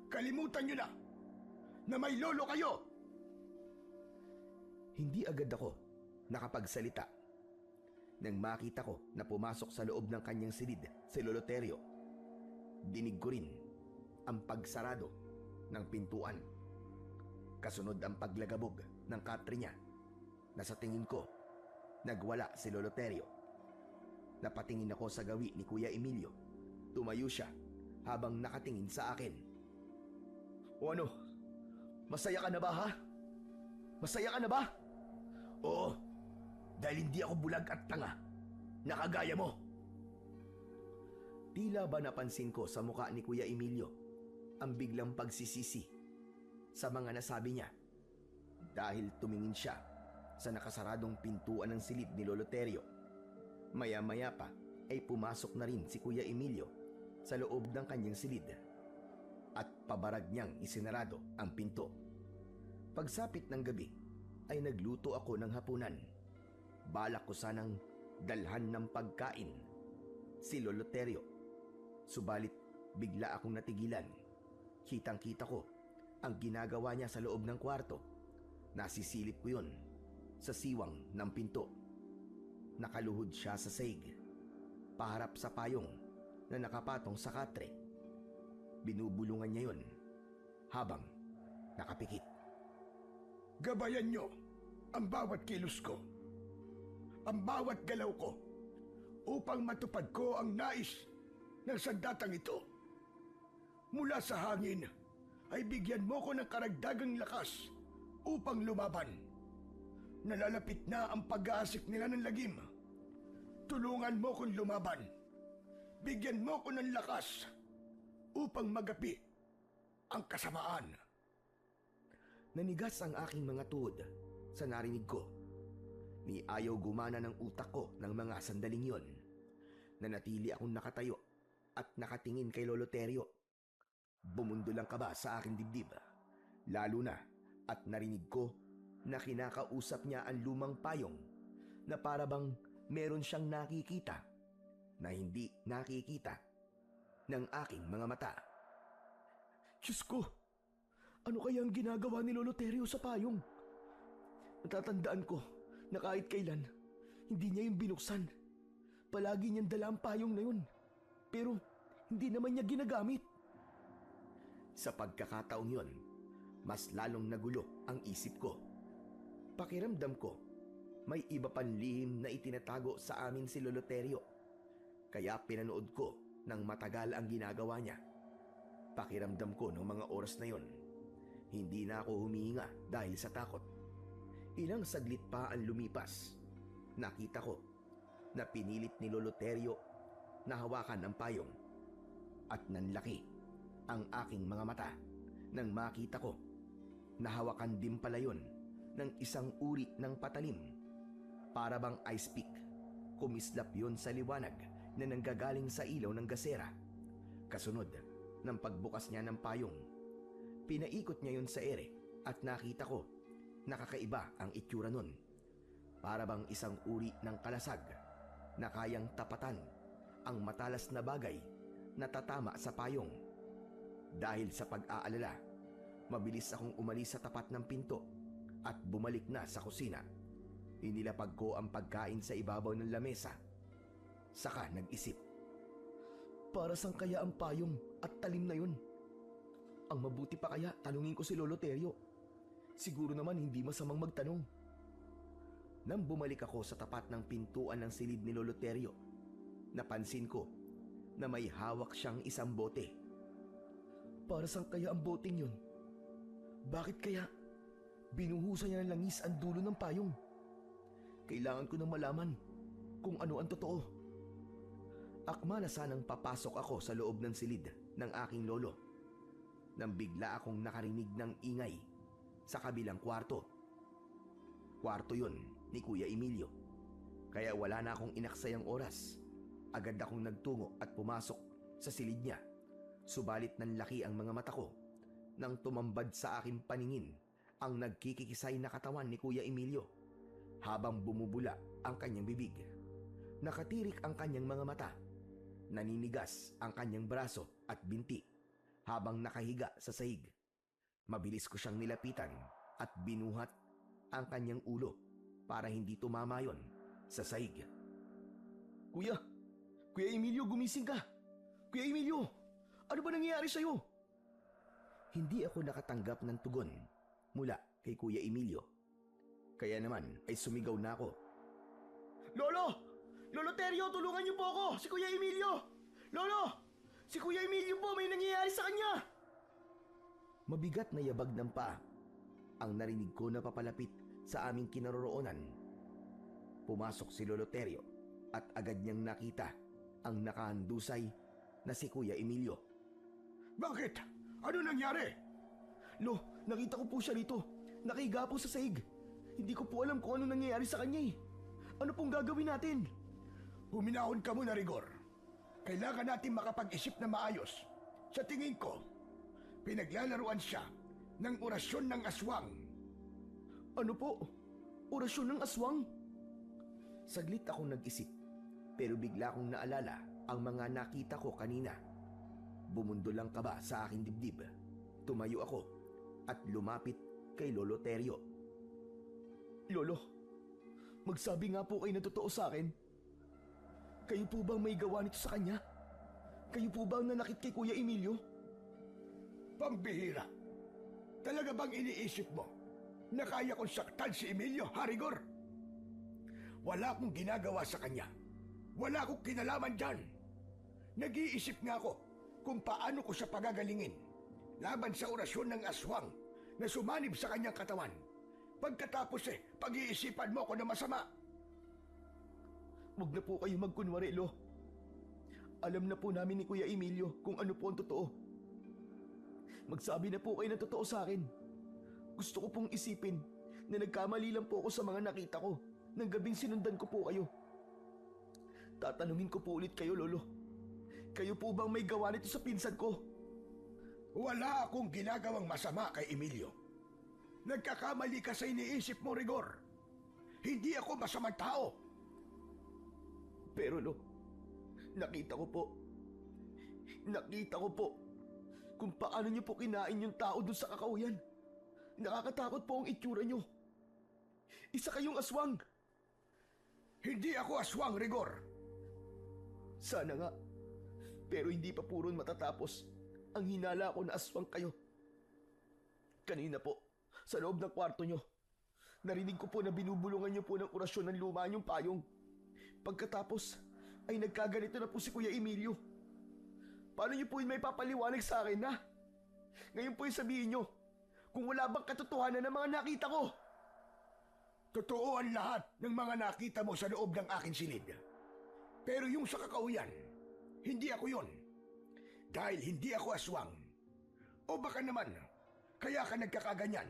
kalimutan niyo na may lolo kayo. Hindi agad ako nakapagsalita nang makita ko na pumasok sa loob ng kanyang silid si Lolo Terio. Dinig ko rin ang pagsarado ng pintuan. Kasunod ang paglagabog ng katre niya na sa tingin ko nagwala si Lolo Terio. Napatingin ako sa gawi ni Kuya Emilio. Tumayo siya habang nakatingin sa akin. O ano? Masaya ka na ba, ha? Masaya ka na ba? Oo, dahil hindi ako bulag at tanga. Nakagaya mo. Tila ba napansin ko sa muka ni Kuya Emilio ang biglang pagsisisi sa mga nasabi niya dahil tumingin siya sa nakasaradong pintuan ng silid ni Lolo Terio. Maya-maya pa ay pumasok na rin si Kuya Emilio sa loob ng kanyang silid at pabarag niyang isinarado ang pinto. Pagsapit ng gabi ay nagluto ako ng hapunan. Balak ko sanang dalhan ng pagkain si Lolo Terio. Subalit bigla akong natigilan. Kitang-kita ko ang ginagawa niya sa loob ng kwarto. Nasisilip ko yun sa siwang ng pinto. Nakaluhod siya sa saig, paharap sa payong na nakapatong sa katre. Binubulungan niya yun habang nakapikit. Gabayan niyo ang bawat kilos ko, ang bawat galaw ko, upang matupad ko ang nais ng sandatang ito. Mula sa hangin ay bigyan mo ko ng karagdagang lakas upang lumaban. Nalalapit na ang pag-aasik nila ng lagim. Tulungan mo kong lumaban. Bigyan mo ko ng lakas upang magapi ang kasamaan. Nanigas ang aking mga tuhod sa narinig ko. Ni ayaw gumana ng utak ko ng mga sandaling yon. Nanatili akong nakatayo at nakatingin kay Lolo Terio. Bumundol ang kaba sa aking dibdib. Lalo na at narinig ko na kinakausap niya ang lumang payong na para bang meron siyang nakikita na hindi nakikita ng aking mga mata. Diyos ko! Ano kaya ang ginagawa ni Lolo Terio sa payong? Natatandaan ko na kahit kailan, hindi niya yung binuksan. Palagi niyang dala ang payong na yun. Pero hindi naman niya ginagamit. Sa pagkakataong yon, mas lalong nagulo ang isip ko. Pakiramdam ko, may iba pang lihim na itinatago sa amin si Lolo Terio. Kaya pinanood ko ng matagal ang ginagawa niya. Pakiramdam ko ng mga oras na yon, hindi na ako humihinga dahil sa takot. Ilang saglit pa ang lumipas. Nakita ko na pinilit ni Lolo Terio na hawakan ang payong. At nanlaki ang aking mga mata nang makita ko na hawakan din pala yun ng isang uri ng patalim. Para bang ice pick, kumislap yun sa liwanag na nanggagaling sa ilaw ng gasera. Kasunod ng pagbukas niya ng payong, pinaikot niya yun sa ere at nakita ko nakakaiba ang itsura nun. Para bang isang uri ng kalasag na kayang tapatan ang matalas na bagay na tatama sa payong. Dahil sa pag-aalala, mabilis akong umalis sa tapat ng pinto at bumalik na sa kusina. Inilapag ko ang pagkain sa ibabaw ng lamesa. Saka nag-isip. Para saan kaya ang payong at talim na yun? Ang mabuti pa kaya tanungin ko si Lolo Terio. Siguro naman hindi masamang magtanong. Nang bumalik ako sa tapat ng pintuan ng silid ni Lolo Terio, Napansin ko na may hawak siyang isang bote. Para saan kaya ang boteng yun? Bakit kaya binuhusan niya ng langis ang dulo ng payong? Kailangan ko nang malaman kung ano ang totoo. Akma na sanang papasok ako sa loob ng silid ng aking lolo nang bigla akong nakarinig ng ingay sa kabilang kwarto. Kwarto yun ni Kuya Emilio. Kaya wala na akong inaksayang oras. Agad akong nagtungo at pumasok sa silid niya. Subalit nanlaki ang mga mata ko nang tumambad sa aking paningin ang nagkikikisay na katawan ni Kuya Emilio habang bumubula ang kanyang bibig. Nakatirik ang kanyang mga mata. Naninigas ang kanyang braso at binti habang nakahiga sa sahig. Mabilis ko siyang nilapitan at binuhat ang kanyang ulo para hindi tumama yon sa sahig. Kuya Emilio, gumising ka! Kuya Emilio, ano ba nangyayari sa'yo? Hindi ako nakatanggap ng tugon mula kay Kuya Emilio. Kaya naman ay sumigaw na ako. Lolo! Lolo Terio, tulungan niyo po ako! Si Kuya Emilio! Lolo! Si Kuya Emilio po, may nangyayari sa kanya! Mabigat na yabag ng paa ang narinig ko na papalapit sa aming kinaroroonan. Pumasok si Lolo Terio at agad niyang nakita ang nakahandusay na si Kuya Emilio. Bakit? Ano nangyari? Lo, nakita ko po siya rito. Nakahiga po sa sahig. Hindi ko po alam kung ano nangyayari sa kanya eh. Ano pong gagawin natin? Huminahon ka muna, Rigor. Kailangan natin makapag-isip na maayos. Sa tingin ko, pinaglalaruan siya ng orasyon ng aswang. Ano po? Orasyon ng aswang? Saglit akong nag-isip, pero bigla kong naalala ang mga nakita ko kanina. Bumundol ang kaba sa aking dibdib. Tumayo ako at lumapit kay Lolo Terio. Lolo, magsabi nga po kayo na totoo sa akin. Kayo po bang may gawa nito sa kanya? Kayo po bang nanakit kay Kuya Emilio? Pambihira. Talaga bang iniisip mo na kaya kong saktan si Emilio, Harigor? Wala akong ginagawa sa kanya. Wala akong kinalaman dyan. Nag-iisip nga ako kung paano ko siya pagagalingin laban sa orasyon ng aswang na sumanib sa kanyang katawan. Pagkatapos pag-iisipan mo ako na masama. Huwag na po kayo magkunwari, Lo. Alam na po namin ni Kuya Emilio kung ano po ang totoo. Magsabi na po kayo ng totoo sa akin. Gusto ko pong isipin na nagkamali lang po ako sa mga nakita ko nang gabing sinundan ko po kayo. Tatanungin ko po ulit kayo, Lolo. Kayo po bang may gawa nito sa pinsan ko? Wala akong ginagawang masama kay Emilio. Nagkakamali ka sa iniisip mo, Rigor. Hindi ako masamang tao. Pero Lo, nakita ko po kung paano niyo po kinain yung tao dun sa kakauyan. Nakakatakot po ang itsura niyo. Isa kayong aswang. Hindi ako aswang, Rigor. Sana nga. Pero hindi pa puron matatapos ang hinala ko na aswang kayo. Kanina po, sa loob ng kwarto nyo, narinig ko po na binubulungan niyo po ng orasyon ng luma niyong payong. Pagkatapos, ay nagkaganito na po si Kuya Emilio. Paano niyo po yun may papaliwanag sa akin, ha? Ngayon po yung sabihin niyo, kung wala bang katotohanan ng mga nakita ko. Totoo ang lahat ng mga nakita mo sa loob ng aking silid. Pero yung sa kakauyan, hindi ako yon. Dahil hindi ako aswang. O baka naman, kaya ka nagkakaganyan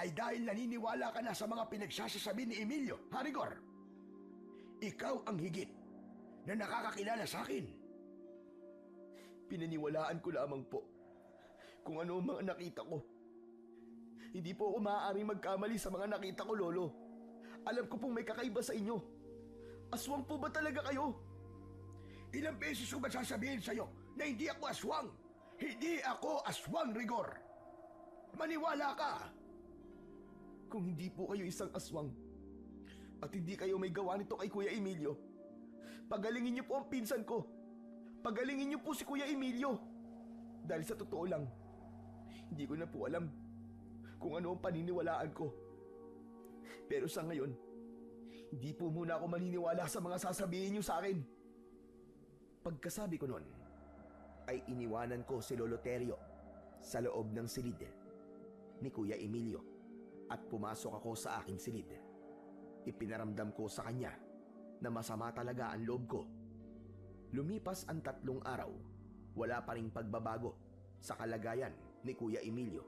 ay dahil naniniwala ka na sa mga pinagsasasabi ni Emilio, Harigor. Ikaw ang higit na nakakakilala sa akin. Pinaniwalaan ko lamang po kung ano ang mga nakita ko. Hindi po ako maaaring magkamali sa mga nakita ko, Lolo. Alam ko pong may kakaiba sa inyo. Aswang po ba talaga kayo? Ilang beses ko ba sasabihin sa'yo na hindi ako aswang? Hindi ako aswang, Rigor. Maniwala ka. Kung hindi po kayo isang aswang at hindi kayo may gawa nito kay Kuya Emilio, pagalingin niyo po ang pinsan ko. Pagalingin niyo po si Kuya Emilio. Dahil sa totoo lang, hindi ko na po alam kung ano ang paniniwalaan ko. Pero sa ngayon, hindi po muna ako maniniwala sa mga sasabihin niyo sa akin. Pagkasabi ko nun, ay iniwanan ko si Lolo Terio sa loob ng silid ni Kuya Emilio at pumasok ako sa aking silid. Ipinaramdam ko sa kanya na masama talaga ang loob ko. Lumipas ang 3 araw, wala pa ring pagbabago sa kalagayan ni Kuya Emilio.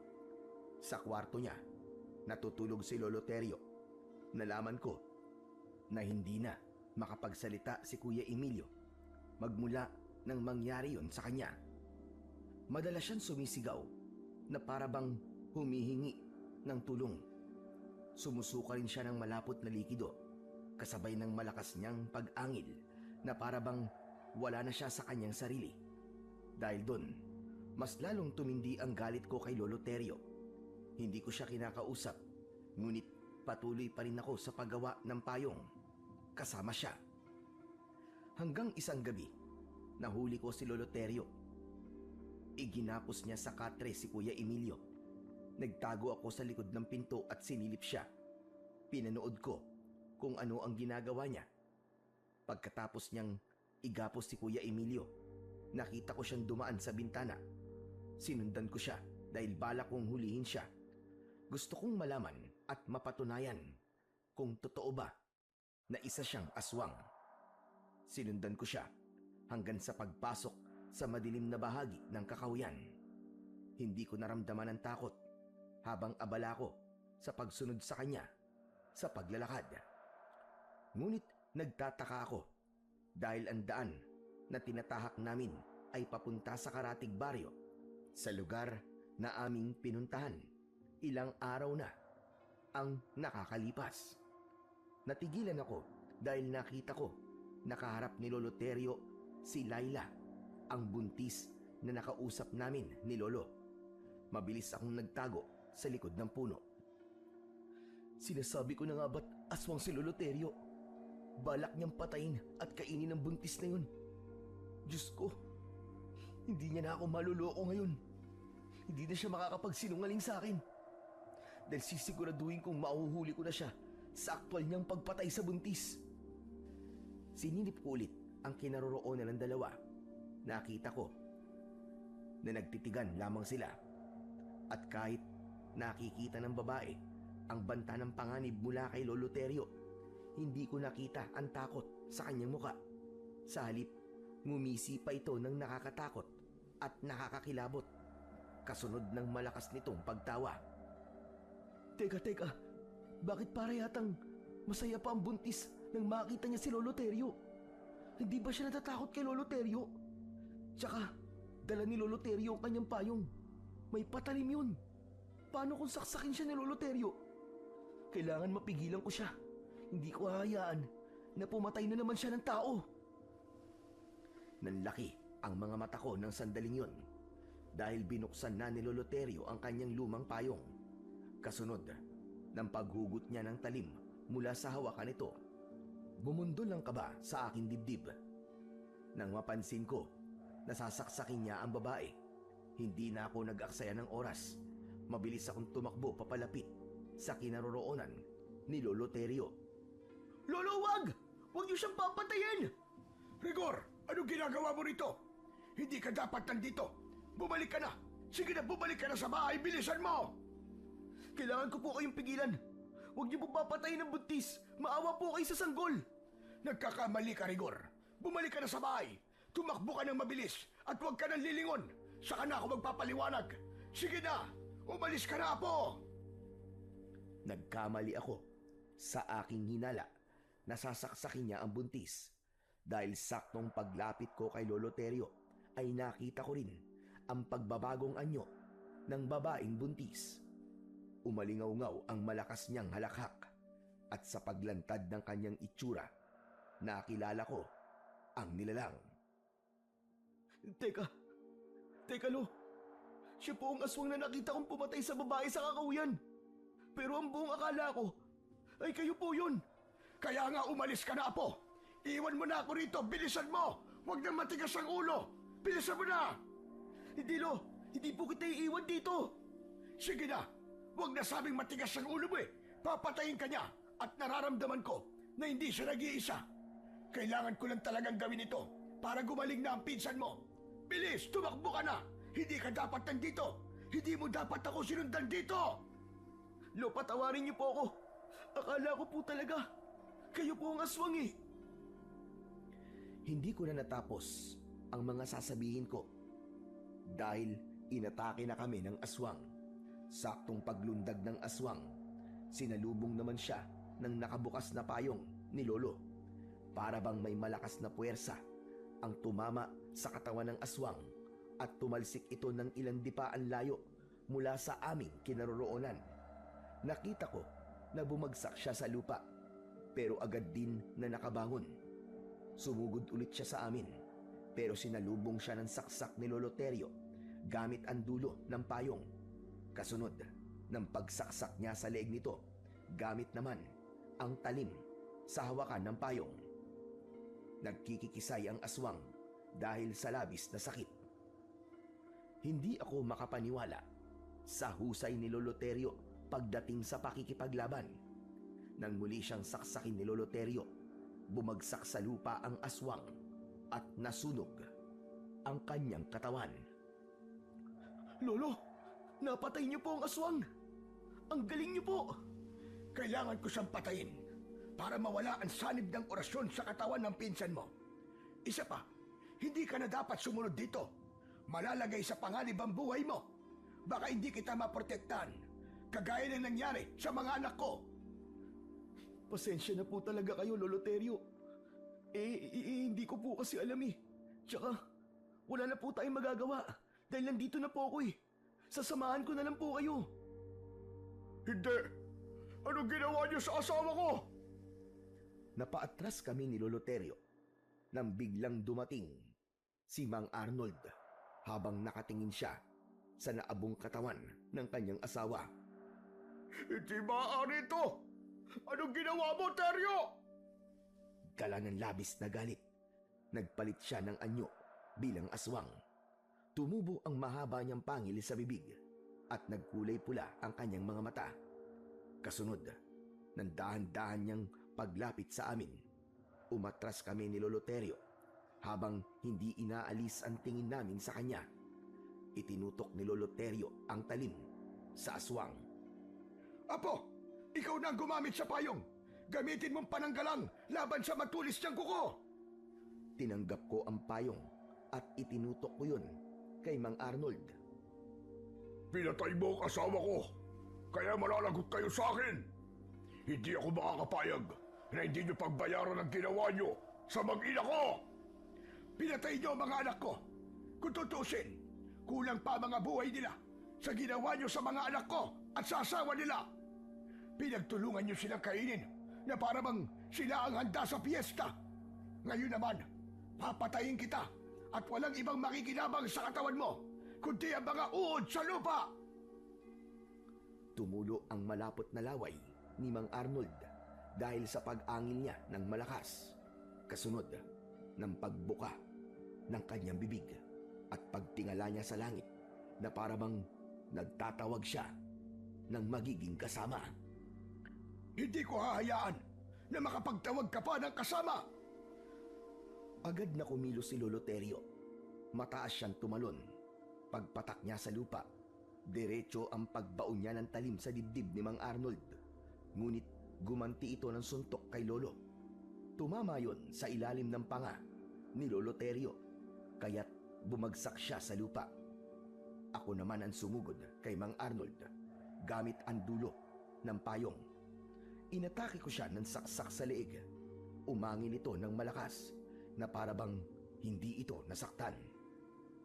Sa kwarto niya, natutulog si Lolo Terio. Nalaman ko na hindi na makapagsalita si Kuya Emilio magmula nang mangyari yon sa kanya. Madalas siyang sumisigaw na para bang humihingi ng tulong. Sumusuka rin siya ng malapot na likido kasabay ng malakas niyang pag-angil na para bang wala na siya sa kanyang sarili. Dahil doon, mas lalong tumindi ang galit ko kay Lolo Terio. Hindi ko siya kinakausap, ngunit patuloy pa rin ako sa paggawa ng payong kasama siya. Hanggang isang gabi, nahuli ko si Lolo Terio. Iginapos niya sa katre si Kuya Emilio. Nagtago ako sa likod ng pinto at sinilip siya. Pinanood ko kung ano ang ginagawa niya. Pagkatapos niyang igapos si Kuya Emilio, nakita ko siyang dumaan sa bintana. Sinundan ko siya dahil balak kong hulihin siya. Gusto kong malaman at mapatunayan kung totoo ba na isa siyang aswang. Sinundan ko siya hanggang sa pagpasok sa madilim na bahagi ng kakahuyan. Hindi ko naramdaman ang takot habang abala ko sa pagsunod sa kanya sa paglalakad. Ngunit nagtataka ako dahil ang daan na tinatahak namin ay papunta sa Karatig Baryo, sa lugar na aming pinuntahan. Ilang araw na ang nakakalipas. Natigilan ako dahil nakita ko nakaharap ni Lolo Terio si Laila, ang buntis na nakausap namin ni Lolo. Mabilis akong nagtago sa likod ng puno. Sinasabi ko na nga ba't aswang si Lolo Terio? Balak niyang patayin at kainin ang buntis na yun. Diyos ko, hindi niya na ako maluloko ngayon. Hindi na siya makakapagsinungaling sa akin. Dahil sisiguraduhin kong mahuhuli ko na siya sa aktwal niyang pagpatay sa buntis. Sinilip ko ulit ang kinaroroonan ng dalawa. Nakita ko na nagtitigan lamang sila. At kahit nakikita ng babae ang banta ng panganib mula kay Lolo Terio, hindi ko nakita ang takot sa kanyang muka. Sa halip, ngumisi pa ito ng nakakatakot at nakakakilabot, kasunod ng malakas nitong pagtawa. Teka, bakit para yatang masaya pa ang buntis nang makita niya si Lolo Terio? Hindi ba siya natatakot kay Lolo Terio? Tsaka, dala ni Lolo Terio ang kanyang payong. May patalim yun. Paano kung saksakin siya ni Lolo Terio? Kailangan mapigilan ko siya. Hindi ko hahayaan na pumatay na naman siya ng tao. Nanlaki ang mga mata ko ng sandaling yon dahil binuksan na ni Lolo Terio ang kanyang lumang payong. Kasunod ng paghugot niya ng talim mula sa hawakan nito, bumundol ang kaba sa aking dibdib. Nang mapansin ko, nasasaksakin niya ang babae. Hindi na ako nag-aksaya ng oras. Mabilis akong tumakbo papalapit sa kinaroroonan ni Lolo Terio. Lolo, wag! Huwag niyo siyang papatayin! Rigor, anong ginagawa mo rito? Hindi ka dapat nandito. Bumalik ka na. Sige na, bumalik ka na sa bahay. Bilisan mo! Kailangan ko po kayong pigilan. Huwag niyo po papatayin ng buntis. Maawa po kayo sa sanggol. Nagkakamali ka, Rigor. Bumalik ka na sa bahay. Tumakbo ka ng mabilis at huwag ka nang lilingon. Saka na ako magpapaliwanag. Sige na, umalis ka na, Apo! Nagkamali ako sa aking hinala. Nasasaksakin niya ang buntis. Dahil saktong paglapit ko kay Lolo Terio, ay nakita ko rin ang pagbabagong anyo ng babaeng buntis. Umalingaw-ngaw ang malakas niyang halakhak at sa paglantad ng kanyang itsura, nakilala ko ang nilalang. Teka Lo, siya po ang aswang na nakita kong pumatay sa babae sa kakahuyan. Pero ang buong akala ko ay kayo po yun. Kaya nga umalis ka na, Apo! Iwan mo na ako rito! Bilisan mo! Huwag na matigas ang ulo! Bilisan mo na! Hindi Lo, hindi po kita iiwan dito. Sige na! Huwag na sabing matigas ang ulo mo eh! Papatayin ka niya at nararamdaman ko na hindi siya nag-iisa. Kailangan ko lang talagang gawin ito para gumaling na ang pinsan mo. Bilis, tumakbo ka na! Hindi ka dapat nandito! Hindi mo dapat ako sinundan dito! Lo, patawarin niyo po ako. Akala ko po talaga, kayo po ang aswang eh. Hindi ko na natapos ang mga sasabihin ko dahil inatake na kami ng aswang. Saktong paglundag ng aswang, sinalubong naman siya ng nakabukas na payong ni Lolo. Para bang may malakas na puwersa ang tumama sa katawan ng aswang at tumalsik ito ng ilang dipaan layo mula sa aming kinaroroonan. Nakita ko na bumagsak siya sa lupa pero agad din na nakabangon. Sumugod ulit siya sa amin pero sinalubong siya ng saksak ni Lolo Terio gamit ang dulo ng payong. Kasunod ng pagsaksak niya sa leeg nito gamit naman ang talim sa hawakan ng payong. Nagkikikisay ang aswang dahil sa labis na sakit. Hindi ako makapaniwala sa husay ni Lolo Terio pagdating sa pakikipaglaban. Nang muli siyang saksakin ni Lolo Terio, bumagsak sa lupa ang aswang at nasunog ang kanyang katawan. Lolo, Napatay niyo po ang aswang! Ang galing niyo po! kailangan ko siyang patayin para mawala ang sanib ng orasyon sa katawan ng pinsan mo. Isa pa, hindi ka na dapat sumunod dito. Malalagay sa panganib ang buhay mo. Baka hindi kita maprotektahan, kagaya ng nangyari sa mga anak ko. Pasensya na po talaga kayo, Lolo Terio. Hindi ko po kasi alam eh. Tsaka, wala na po tayong magagawa dahil nandito na po ako eh. Sasamahan ko na lang po kayo. Hindi! Anong ginawa niyo sa asawa ko? Napaatras kami ni Lolo Terio nang biglang dumating si Mang Arnold habang nakatingin siya sa naabong katawan ng kanyang asawa. Hindi maaari ito! Anong ginawa mo, Terio? Gala ng labis na galit. Nagpalit siya ng anyo bilang aswang. Tumubo ang mahaba niyang pangil sa bibig at nagkulay pula ang kanyang mga mata. Kasunod, ng dahan-dahan niyang paglapit sa amin, umatras kami ni Lolo Terio habang hindi inaalis ang tingin namin sa kanya. Itinutok ni Lolo Terio ang talim sa aswang. Apo, ikaw na ang gumamit sa payong. Gamitin mong pananggalang laban sa matulis niyang kuko. Tinanggap ko ang payong at itinutok ko yun kay Mang Arnold. Pinatay mo ang asawa ko, kaya malalagot kayo sa akin. Hindi ako makakapayag na hindi niyo pagbayaran ang ginawa niyo sa mag-ina ko. Pinatay niyo ang mga anak ko. Kung tutusin, kulang pa ang mga buhay nila sa ginawa niyo sa mga anak ko at sa asawa nila. Pinagtulungan niyo silang kainin na para bang sila ang handa sa piyesta. Ngayon naman, papatayin kita at walang ibang makikinabang sa katawan mo, kundi ang mga uod sa lupa. Tumulo ang malapot na laway ni Mang Arnold dahil sa pag-angil niya ng malakas. Kasunod ng pagbuka ng kanyang bibig at pagtingala niya sa langit na para bang nagtatawag siya ng magiging kasama. Hindi ko hahayaan na makapagtawag ka pa ng kasama. Agad na kumilos si Lolo Terio. Mataas siyang tumalon. Pagpatak niya sa lupa, diretso ang pagbaon niya ng talim sa dibdib ni Mang Arnold. Ngunit gumanti ito ng suntok kay Lolo. Tumama yon sa ilalim ng panga ni Lolo Terio, kaya't bumagsak siya sa lupa. Ako naman ang sumugod kay Mang Arnold gamit ang dulo ng payong. Inatake ko siya ng saksak sa leeg. Umangin ito ng malakas na para bang hindi ito nasaktan.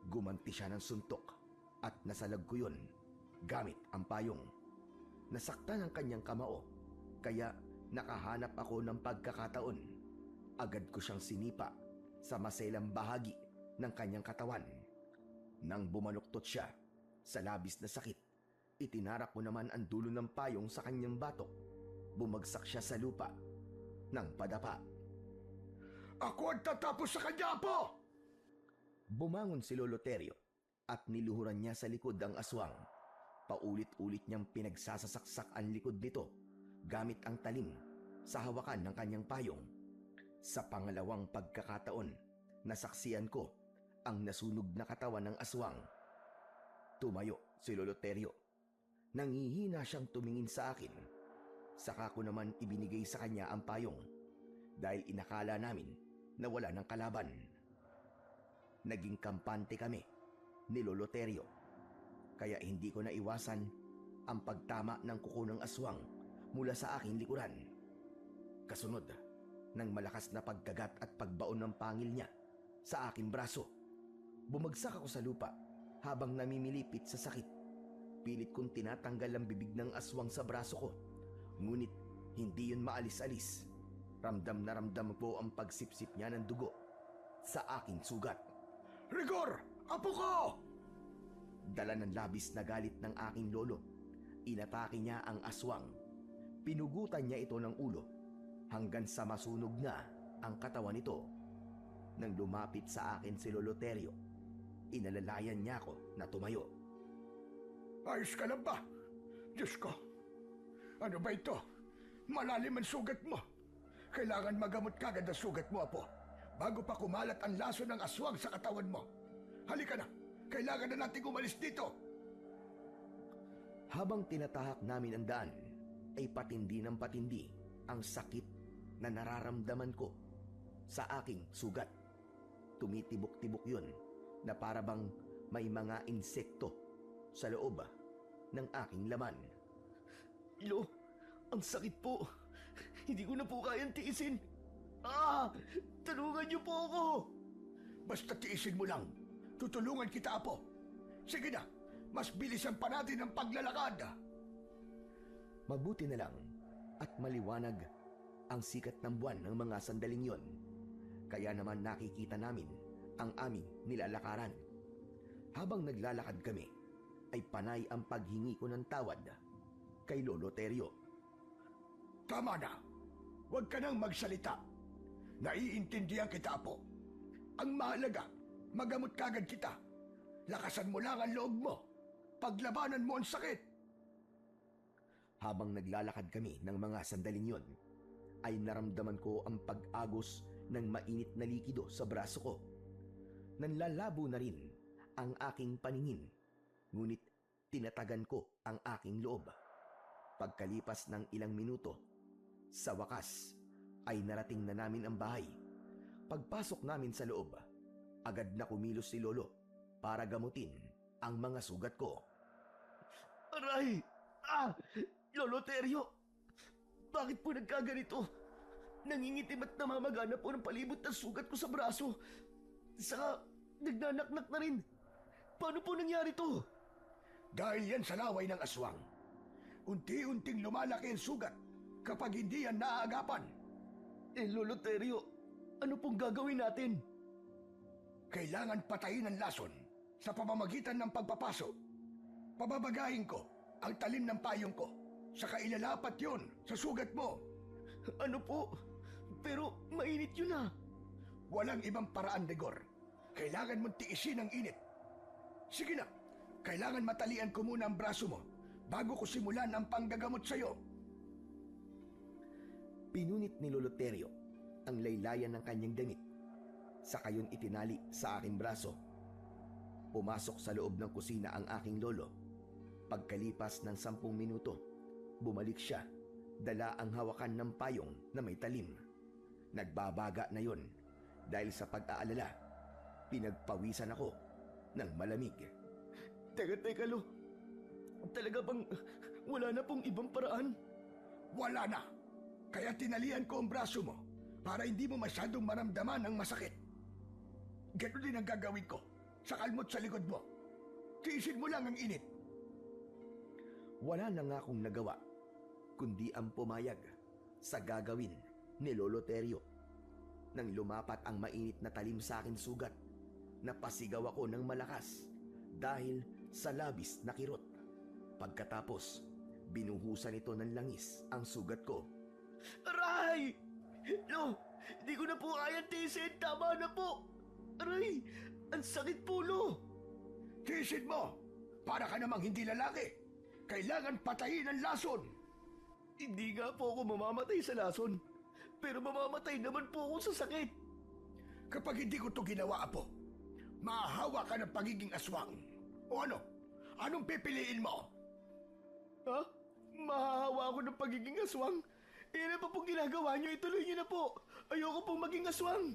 Gumanti siya ng suntok at nasalag ko yun gamit ang payong. Nasaktan ang kanyang kamao kaya nakahanap ako ng pagkakataon. Agad ko siyang sinipa sa maselang bahagi ng kanyang katawan. Nang bumanuktot siya sa labis na sakit, itinarak ko naman ang dulo ng payong sa kanyang batok. Bumagsak siya sa lupa ng padapa. Ako ang tatapos sa kanya, Apo! Bumangon si Lolo Terio at niluhuran niya sa likod ang aswang. Paulit-ulit niyang pinagsasasaksak ang likod nito gamit ang talim sa hawakan ng kanyang payong. Sa pangalawang pagkakataon nasaksiyan ko ang nasunog na katawan ng aswang. Tumayo si Lolo Terio. Nangihina siyang tumingin sa akin. Saka ko naman ibinigay sa kanya ang payong dahil inakala namin na wala ng kalaban. Naging kampante kami ni Lolo Terio, kaya hindi ko naiwasan ang pagtama ng kuko ng aswang mula sa aking likuran. Kasunod ng malakas na pagkagat at pagbaon ng pangil niya sa aking braso. Bumagsak ako sa lupa habang namimilipit sa sakit. Pilit kong tinatanggal ang bibig ng aswang sa braso ko, ngunit hindi yun maalis-alis. Ramdam na ramdam po ang pagsipsip niya ng dugo sa aking sugat. Rigor! Apo ko! Dala ng labis na galit ng aking lolo, inatake niya ang aswang. Pinugutan niya ito ng ulo hanggang sa masunog na ang katawan nito. Nang lumapit sa akin si Lolo Terio, inalalayan niya ako na tumayo. Ayos ka lang ba? Diyos ko! Ano ba ito? Malalim ang sugat mo. Kailangan magamot kagad ang sugat mo, Apo, bago pa kumalat ang laso ng aswang sa katawan mo. Halika na! Kailangan na nating umalis dito! Habang tinatahak namin ang daan, ay patindi ng patindi ang sakit na nararamdaman ko sa aking sugat. Tumitibok-tibok yun na para bang may mga insekto sa loob ng aking laman. Lo, ang sakit po. Hindi ko na po kayang tiisin. Tulungan niyo po ako. Basta tiisin mo lang. Tutulungan kita, Apo. Sige na, mas bilisan pa natin ang paglalakad. Mabuti na lang at maliwanag ang sikat ng buwan ng mga sandaling yon. Kaya naman nakikita namin ang aming nilalakaran. Habang naglalakad kami, ay panay ang paghingi ko ng tawad kay Lolo Terio. Tama na. Huwag ka nang magsalita. Naiintindihan kita, Apo. Ang mahalaga, magamot kagad kita. Lakasan mo lang ang loob mo. Paglabanan mo ang sakit. Habang naglalakad kami ng mga sandaling yon, ay naramdaman ko ang pag-agos ng mainit na likido sa braso ko. Nanlalabo na rin ang aking paningin, ngunit tinatagan ko ang aking loob. Pagkalipas ng ilang minuto, sa wakas ay narating na namin ang bahay. Pagpasok namin sa loob, agad na kumilos si Lolo para gamutin ang mga sugat ko. Aray! Lolo Terio! Bakit po nagkaganito? Nangingitim at namamagana po ng palibot ng sugat ko sa braso. Saka nagnanaknak na rin. Paano po nangyari to? Dahil yan sa laway ng aswang. Unti-unting lumalaki ang sugat kapag hindi yan naaagapan. Lolo Terio, ano pong gagawin natin? Kailangan patayin ang lason sa pamamagitan ng pagpapaso. Pababagahin ko ang talim ng payong ko, saka ilalapat yon sa sugat mo. Ano po? Pero mainit yun ah. Walang ibang paraan, Rigor. Kailangan mong tiisin ang init. Sige na, kailangan matalian ko muna ang braso mo bago ko simulan ang panggagamot sa'yo. Pinunit ni Lolo Terio ang laylayan ng kanyang damit. Saka yun itinali sa aking braso. Pumasok sa loob ng kusina ang aking lolo. Pagkalipas ng 10 minuto, bumalik siya. Dala ang hawakan ng payong na may talim. Nagbabaga na yon dahil sa pag-aalala. Pinagpawisan ako ng malamig. Teka lo. Talaga bang wala na pong ibang paraan? Wala na. Kaya tinalian ko ang braso mo para hindi mo masyadong maramdaman ang masakit. Ganun din ang gagawin ko sa kalmot sa likod mo. Tiisin mo lang ang init. Wala na nga akong nagawa kundi ang pumayag sa gagawin ni Lolo Terio. Nang lumapat ang mainit na talim sa akin sugat, napasigaw ako ng malakas dahil sa labis na kirot. Pagkatapos, binuhusan ito ng langis ang sugat ko. Aray! No, hindi ko na po kayang tiisin. Tama na po. Aray! Ang sakit po, Lo. Tiisin mo! Para ka namang hindi lalaki. Kailangan patayin ang lason. Hindi nga po ako mamamatay sa lason. Pero mamamatay naman po ako sa sakit. Kapag hindi ko to ginawa, Apo, mahahawa ka ng pagiging aswang. O ano? Anong pipiliin mo? Ha? Mahahawa ako ng pagiging aswang? Ano pa pong ginagawa niyo? Ituloy niyo na po. Ayoko pong maging aswang.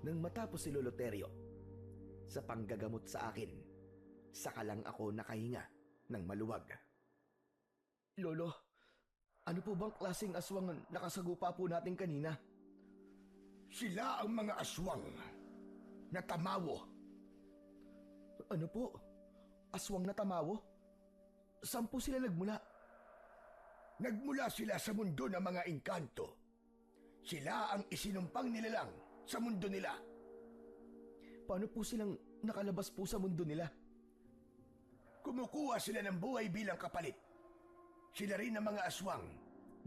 Nang matapos si Lolo Terio, sa panggagamot sa akin, saka lang ako nakahinga ng maluwag. Lolo, ano po bang klaseng aswang ang nakasagupa po natin kanina? Sila ang mga aswang na tamawo. Ano po? Aswang na tamawo? Saan po sila nagmula? Nagmula sila sa mundo ng mga engkanto. Sila ang isinumpang nilalang sa mundo nila. Paano po silang nakalabas po sa mundo nila? Kumukuha sila ng buhay bilang kapalit. Sila rin ang mga aswang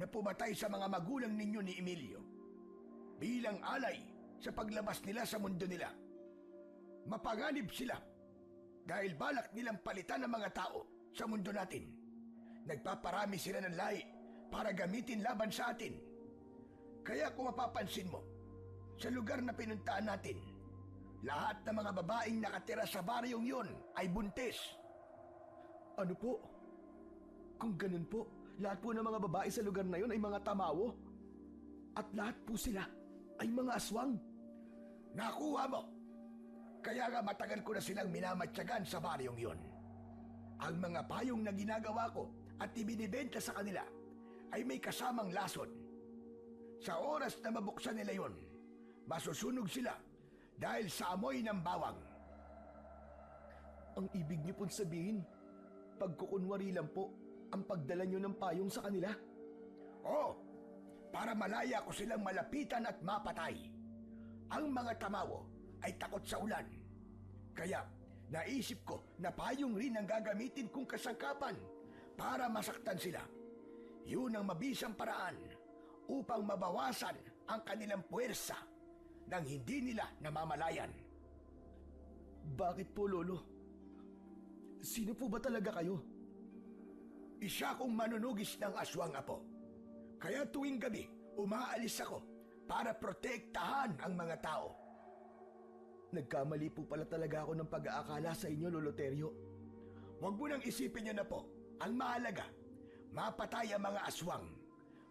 na pumatay sa mga magulang ninyo ni Emilio bilang alay sa paglabas nila sa mundo nila. Mapanganib sila dahil balak nilang palitan ng mga tao sa mundo natin. Nagpaparami sila ng lahi para gamitin laban sa atin. Kaya kung mapapansin mo, sa lugar na pinuntaan natin, lahat ng mga babaeng nakatira sa baryong yon ay buntis. Ano po? Kung ganun po, lahat po ng mga babae sa lugar na yon ay mga tamawo. At lahat po sila ay mga aswang. Nakuha mo! Kaya nga matagal ko na silang minamatyagan sa baryong yon. Ang mga payong na ginagawa ko at ibinibenta sa kanila ay may kasamang lason. Sa oras na mabuksan nila yon, masusunog sila dahil sa amoy ng bawang. Ang ibig niyo pong sabihin, pagkukunwari lang po ang pagdala niyo ng payong sa kanila? Oo, para malaya ko silang malapitan at mapatay. Ang mga tamawo ay takot sa ulan. Kaya naisip ko na payong rin ang gagamitin kong kasangkapan para masaktan sila. Yun ang mabisang paraan upang mabawasan ang kanilang puwersa nang hindi nila namamalayan. Bakit po, Lolo? Sino po ba talaga kayo? Isa kong manunugis ng aswang, Apo. Kaya tuwing gabi, umaalis ako para protektahan ang mga tao. Nagkamali po pala talaga ako ng pag-aakala sa inyo, Lolo Terio. Huwag mo nang isipin niyo na po. Ang mahalaga, mapatay ang mga aswang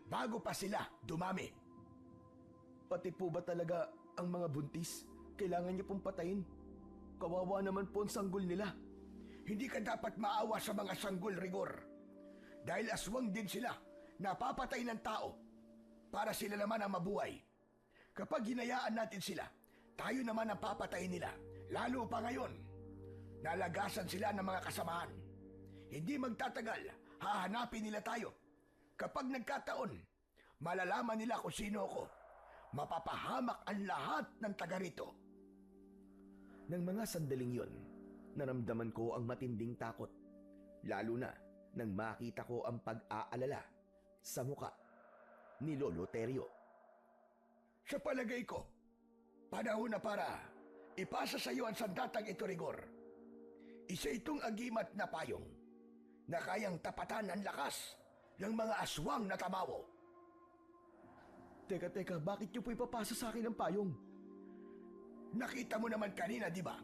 bago pa sila dumami. Pati po ba talaga ang mga buntis? Kailangan niyo pong patayin. Kawawa naman po ang sanggol nila. Hindi ka dapat maawa sa mga sanggol, Rigor. Dahil aswang din sila, napapatay ng tao para sila naman ang mabuhay. Kapag hinayaan natin sila, tayo naman ang papatayin nila. Lalo pa ngayon, nalagasan sila ng mga kasamahan. Hindi magtatagal, hahanapin nila tayo. Kapag nagkataon, malalaman nila kung sino ako. Mapapahamak ang lahat ng taga rito. Nang mga sandaling yon, naramdaman ko ang matinding takot. Lalo na nang makita ko ang pag-aalala sa muka ni Lolo Terio. Sa palagay ko, panahon na para ipasa sa iyo ang sandatang ito, Rigor. Isa itong agimat na payong na kayang tapatan ang lakas ng mga aswang na tamawo. Teka, bakit niyo po ipapasa sa akin ang payong? Nakita mo naman kanina, di ba?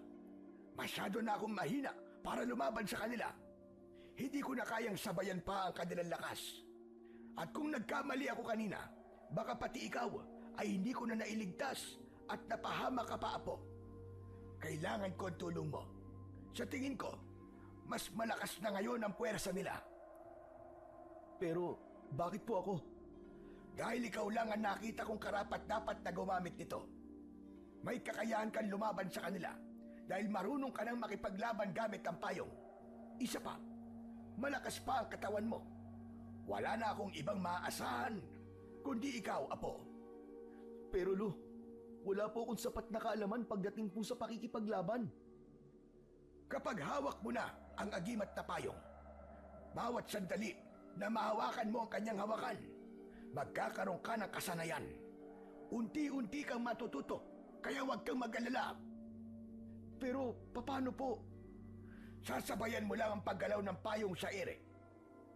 Masyado na akong mahina para lumaban sa kanila. Hindi ko na kayang sabayan pa ang kanilang lakas. At kung nagkamali ako kanina, baka pati ikaw ay hindi ko na nailigtas at napahama ka pa, Apo. Kailangan ko ang tulong mo. Sa tingin ko, mas malakas na ngayon ang puwersa nila. Pero bakit po ako? Dahil ikaw lang ang nakita kong karapat-dapat na gumamit nito. May kakayahan kang lumaban sa kanila dahil marunong ka nang makipaglaban gamit ang payong. Isa pa, malakas pa ang katawan mo. Wala na akong ibang maaasahan, kundi ikaw, Apo. Pero Lo, wala po akong sapat na kaalaman pagdating po sa pakikipaglaban. Kapag hawak mo na ang agimat na payong, bawat sandali na mahawakan mo ang kanyang hawakan, magkakaroon ka ng kasanayan. Unti-unti kang matututo, kaya huwag kang mag-alala. Pero paano po? Sasabayan mo lang ang paggalaw ng payong sa ere.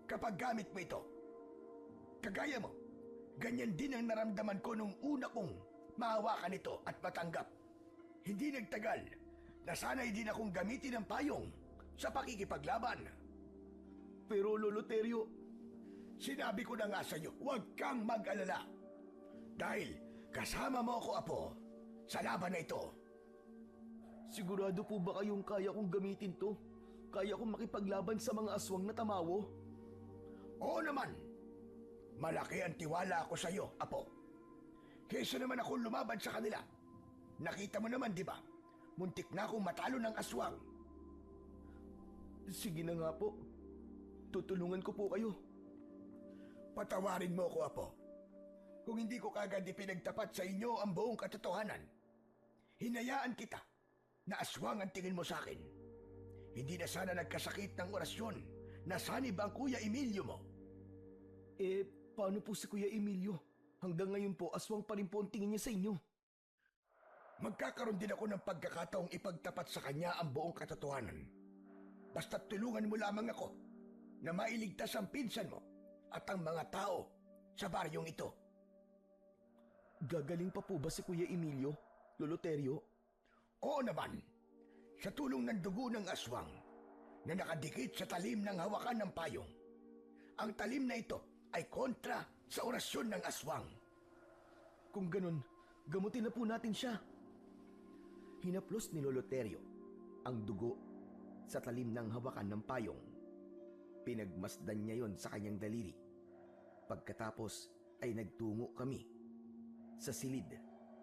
Kapag gamit mo ito, kagaya mo, ganyan din ang naramdaman ko nung una kong Maawa ka nito at matanggap. Hindi nagtagal, nasanay din akong gamitin ang payong sa pakikipaglaban. Pero Lolo Terio, Sinabi ko na nga sa iyo, huwag kang mag-alala. Dahil kasama mo ako, Apo, sa laban na ito. sigurado po ba kayong kaya kong gamitin to? Kaya kong makipaglaban sa mga aswang na tamawo? Oo naman. Malaki ang tiwala ko sa iyo, Apo. Kesa naman ako lumaban sa kanila. Nakita mo naman, di ba? Muntik na akong matalo ng aswang. Sige na nga po. Tutulungan ko po kayo. Patawarin mo ko, Apo. Kung hindi ko kagad ipinagtapat sa inyo ang buong katotohanan, hinayaan kita na aswang ang tingin mo sa akin. Hindi na sana nagkasakit ng orasyon na sanib ang Kuya Emilio mo. Paano po si Kuya Emilio? Hanggang ngayon po, aswang pa rin po ang tingin niya sa inyo. Magkakaroon din ako ng pagkakataong ipagtapat sa kanya ang buong katotohanan. Basta't tulungan mo lamang ako na mailigtas ang pinsan mo at ang mga tao sa baryong ito. Gagaling pa po ba si Kuya Emilio, Lolo Terio? Oo naman, sa tulong ng dugo ng aswang na nakadikit sa talim ng hawakan ng payong. Ang talim na ito ay kontra sa orasyon ng aswang. Kung ganun, gamutin na po natin siya. Hinaplos ni Lolo Terio ang dugo sa talim ng hawakan ng payong. Pinagmasdan niya yon sa kanyang daliri. Pagkatapos ay nagtungo kami sa silid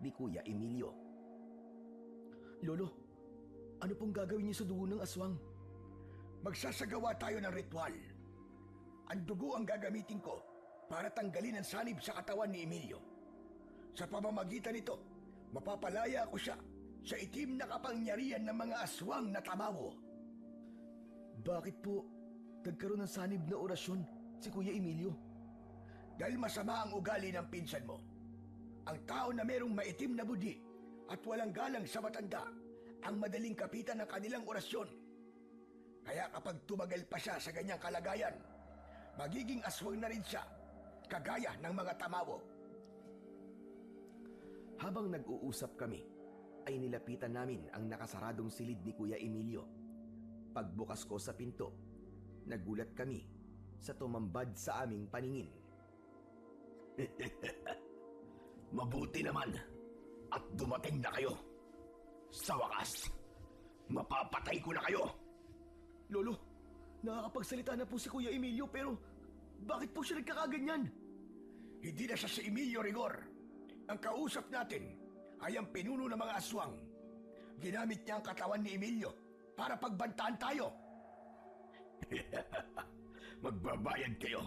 ni Kuya Emilio. Lolo, ano pong gagawin niyo sa dugo ng aswang? Magsasagawa tayo ng ritual. Ang dugo ang gagamitin ko para tanggalin ang sanib sa katawan ni Emilio. Sa pamamagitan nito, mapapalaya ko siya sa itim na kapangyarihan ng mga aswang na tamawo. Bakit po nagkaroon ng sanib na orasyon si Kuya Emilio? Dahil masama ang ugali ng pinsan mo. Ang tao na merong maitim na budi at walang galang sa matanda ang madaling kapitan ng kanilang orasyon. Kaya kapag tumagal pa siya sa ganyang kalagayan, magiging aswang na rin siya, kagaya ng mga tamawo. Habang nag-uusap kami, ay nilapitan namin ang nakasaradong silid ni Kuya Emilio. Pagbukas ko sa pinto, nagulat kami sa tumambad sa aming paningin. Mabuti naman at dumating na kayo. Sa wakas, mapapatay ko na kayo. Lolo, nakakapagsalita na po si Kuya Emilio pero bakit po siya nagkakaganyan? Hindi na siya si Emilio Rigor. Ang kausap natin ay ang pinuno ng mga aswang. Ginamit niya ang katawan ni Emilio para pagbantaan tayo. Magbabayad kayo.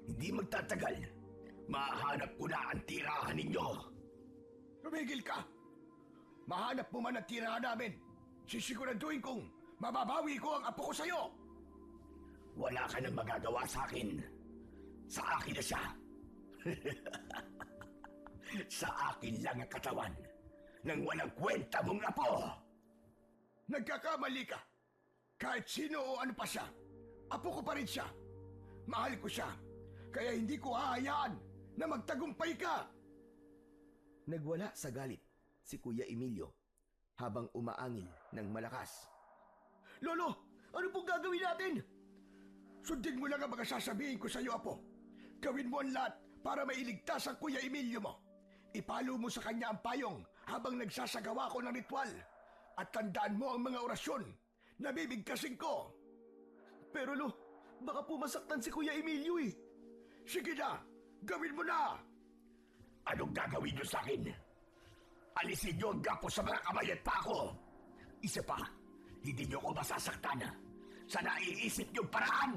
Hindi magtatagal. Mahanap ko na ang tirahan ninyo. Tumigil ka! Mahanap mo man ang tirahan namin. Sisiguraduhin kong mababawi ko ang apo ko sa'yo. Wala ka nang magagawa sa akin. Sa akin na siya. Sa akin lang ang katawan ng walang kwenta mong apo. Nagkakamali ka. Kahit sino o ano pa siya, apo ko pa rin siya. Mahal ko siya, kaya hindi ko hahayaan na magtagumpay ka. Nagwala sa galit si Kuya Emilio habang umaangil ng malakas. Lolo, ano pong gagawin natin? Sundin mo lang ang mga sasabihin ko sa iyo, Apo. Gawin mo ang lahat para mailigtas ang Kuya Emilio mo. Ipalo mo sa kanya ang payong habang nagsasagawa ko ng ritual. At tandaan mo ang mga orasyon na bibigkasin ko. Pero Lo, baka po masaktan si Kuya Emilio eh. Sige na, gawin mo na! Anong gagawin niyo sa akin? Alisin niyo ang gapo sa mga kamay at pako. Isa pa, hindi niyo ako masasaktan sa naiisip niyong paraan.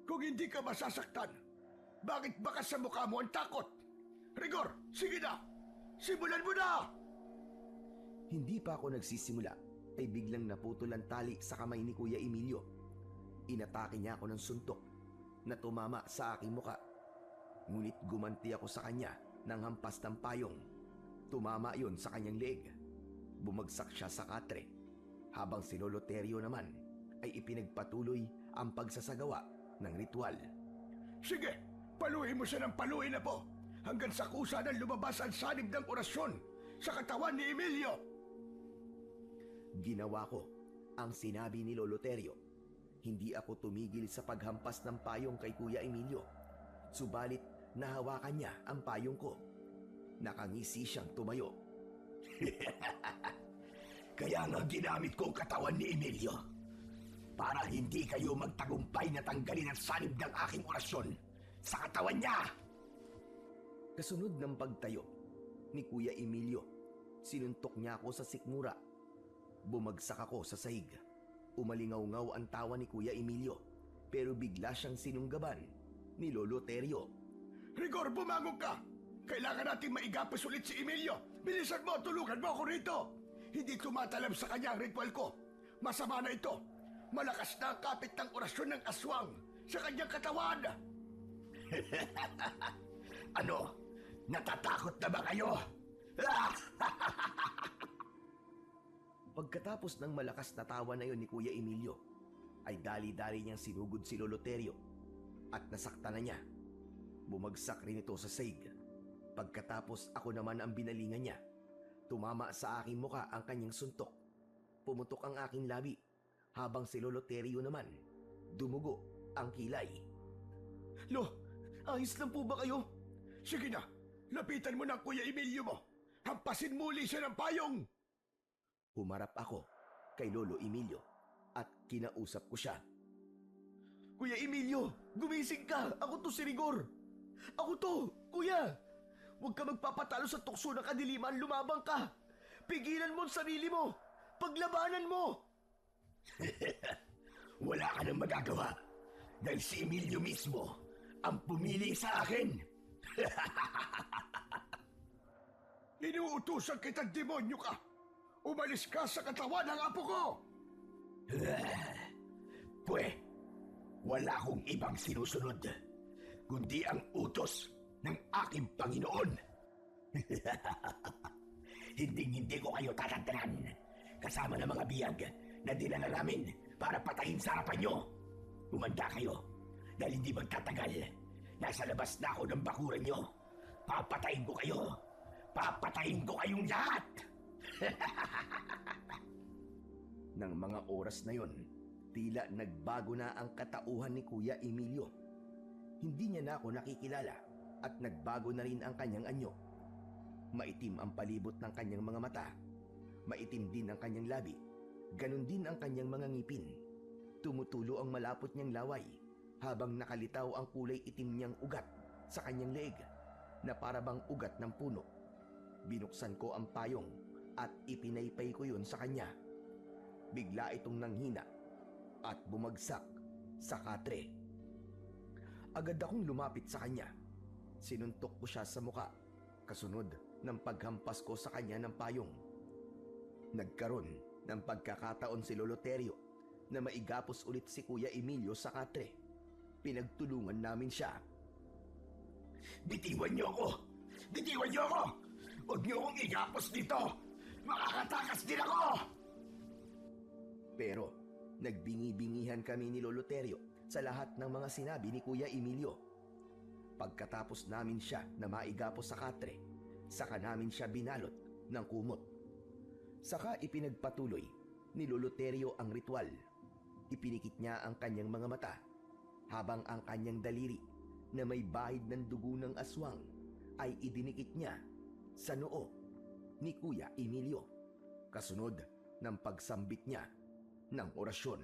Kung hindi ka masasaktan, bakit bakas sa mukha mo ang takot? Rigor, sige na! Simulan mo na! Hindi pa ako nagsisimula ay biglang naputol ang tali sa kamay ni Kuya Emilio. Inatake niya ako ng suntok na tumama sa aking muka. Ngunit gumanti ako sa kanya ng hampas ng payong. Tumama yon sa kanyang leeg. Bumagsak siya sa katre, habang si Lolo Terio naman ay ipinagpatuloy ang pagsasagawa ng ritual. Sige, paluin mo siya ng paluin na po. hanggang sa kusa ng lumabas ang sanib ng orasyon sa katawan ni Emilio. Ginawa ko ang sinabi ni Lolo Terio. Hindi ako tumigil sa paghampas ng payong kay Kuya Emilio. Subalit nahawakan niya ang payong ko. Nakangisi siyang tumayo. Kaya nga ginamit ko ang katawan ni Emilio para hindi kayo magtagumpay na tanggalin ang sanib ng aking orasyon sa katawan niya. Kasunod ng pagtayo ni Kuya Emilio, sinuntok niya ako sa sikmura. Bumagsak ako sa sahig. Umalingaw-ngaw ang tawa ni Kuya Emilio, pero bigla siyang sinunggaban ni Lolo Terio. Rigor, bumangon ka! Kailangan nating maigapos ulit si Emilio. Bilisan mo, tulungan mo ako rito. Hindi tumatalab sa kanya ang ritual ko. Masama na ito. Malakas na ang kapit ng orasyon ng aswang sa kanyang katawan. Ano? Natatakot na ba kayo? Pagkatapos ng malakas na tawa na yon ni Kuya Emilio, ay dali-dali niyang sinugod si Lolo Terio at nasakta na niya. Bumagsak rin ito sa sahig. Pagkatapos ako naman ang binalingan niya. Tumama sa aking muka ang kanyang suntok. Pumutok ang aking labi, habang si Lolo Terio naman, dumugo ang kilay. Lo, ayos lang po ba kayo? Sige na, lapitan mo ng Kuya Emilio mo. Hampasin muli siya ng payong. Humarap ako kay Lolo Emilio at kinausap ko siya. Kuya Emilio, gumising ka! Ako to si Rigor! Ako to, kuya! Huwag ka magpapatalo sa tukso ng kadiliman, lumabang ka! Pigilan mo ang sarili mo! Paglabanan mo! Wala ka nang magagawa dahil si Emilio mismo ang pumili sa akin. Inuutusan kitang demonyo ka. Umalis ka sa katawan ng apo ko. Wala akong ibang sinusunod kundi ang utos ng aking Panginoon. Hindi ko kayo tatantanan kasama ng mga biyag na dinala namin para patayin sa harapan nyo. Umanda kayo dahil hindi magtatagal. Nasa labas na ako ng bakuran nyo. Papatayin ko kayo. Papatayin ko kayong lahat. Nang mga oras na yon, tila nagbago na ang katauhan ni Kuya Emilio. Hindi niya na ako nakikilala at nagbago na rin ang kanyang anyo. Maitim ang palibot ng kanyang mga mata. Maitim din ang kanyang labi. Ganon din ang kanyang mga ngipin. Tumutulo ang malapot niyang laway habang nakalitaw ang kulay itim niyang ugat sa kanyang leeg na parabang ugat ng puno. Binuksan ko ang payong at ipinaypay ko yun sa kanya. Bigla itong nanghina at bumagsak sa katre. Agad akong lumapit sa kanya. Sinuntok ko siya sa muka, kasunod ng paghampas ko sa kanya ng payong. Nagkaroon ng pagkakataon si Lolo Terio na maigapos ulit si Kuya Emilio sa katre. Pinagtulungan namin siya. Bitiwan niyo ako! Bitiwan niyo ako! Huwag niyo akong igapos dito! Makakatakas din ako! Pero nagbingi-bingihan kami ni Lolo Terio sa lahat ng mga sinabi ni Kuya Emilio. Pagkatapos namin siya na maigapos sa katre, saka namin siya binalot ng kumot. Saka ipinagpatuloy ni Lolo Terio ang ritual. Ipinikit niya ang kanyang mga mata habang ang kanyang daliri na may bahid ng dugo ng aswang ay idinikit niya sa noo ni Kuya Emilio. Kasunod ng pagsambit niya ng orasyon.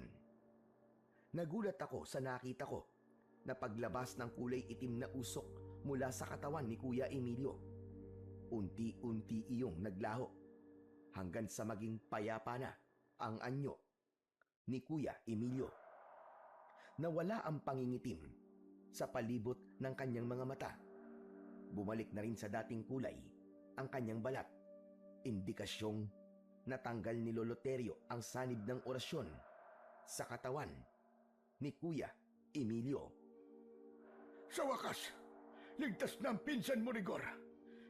Nagulat ako sa nakita ko na paglabas ng kulay itim na usok mula sa katawan ni Kuya Emilio. Unti-unti iyong naglaho hanggang sa maging payapa na ang anyo ni Kuya Emilio. Nawala ang pangingitim sa palibot ng kanyang mga mata. Bumalik na rin sa dating kulay ang kanyang balat. Indikasyong natanggal ni Lolo Terio ang sanib ng orasyon sa katawan ni Kuya Emilio. Sa wakas, ligtas na ang pinsan mo, Rigor.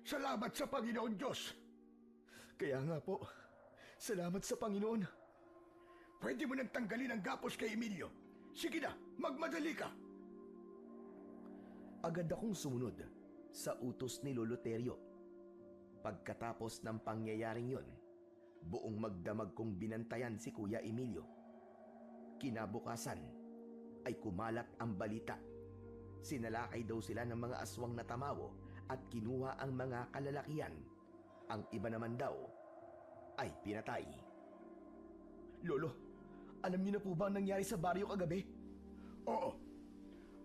Salamat sa Panginoon Diyos. Kaya nga po, salamat sa Panginoon. Pwede mo nang tanggalin ang gapos kay Emilio. Sige na, magmadali ka. Agad akong sumunod sa utos ni Lolo Terio. Pagkatapos ng pangyayaring yon, buong magdamag kong binantayan si Kuya Emilio. Kinabukasan ay kumalat ang balita. Sinalakay daw sila ng mga aswang na tamawo at kinuha ang mga kalalakihan. Ang iba naman daw ay pinatay. Lolo, alam niyo na po ba ang nangyari sa baryo kagabi? Oo.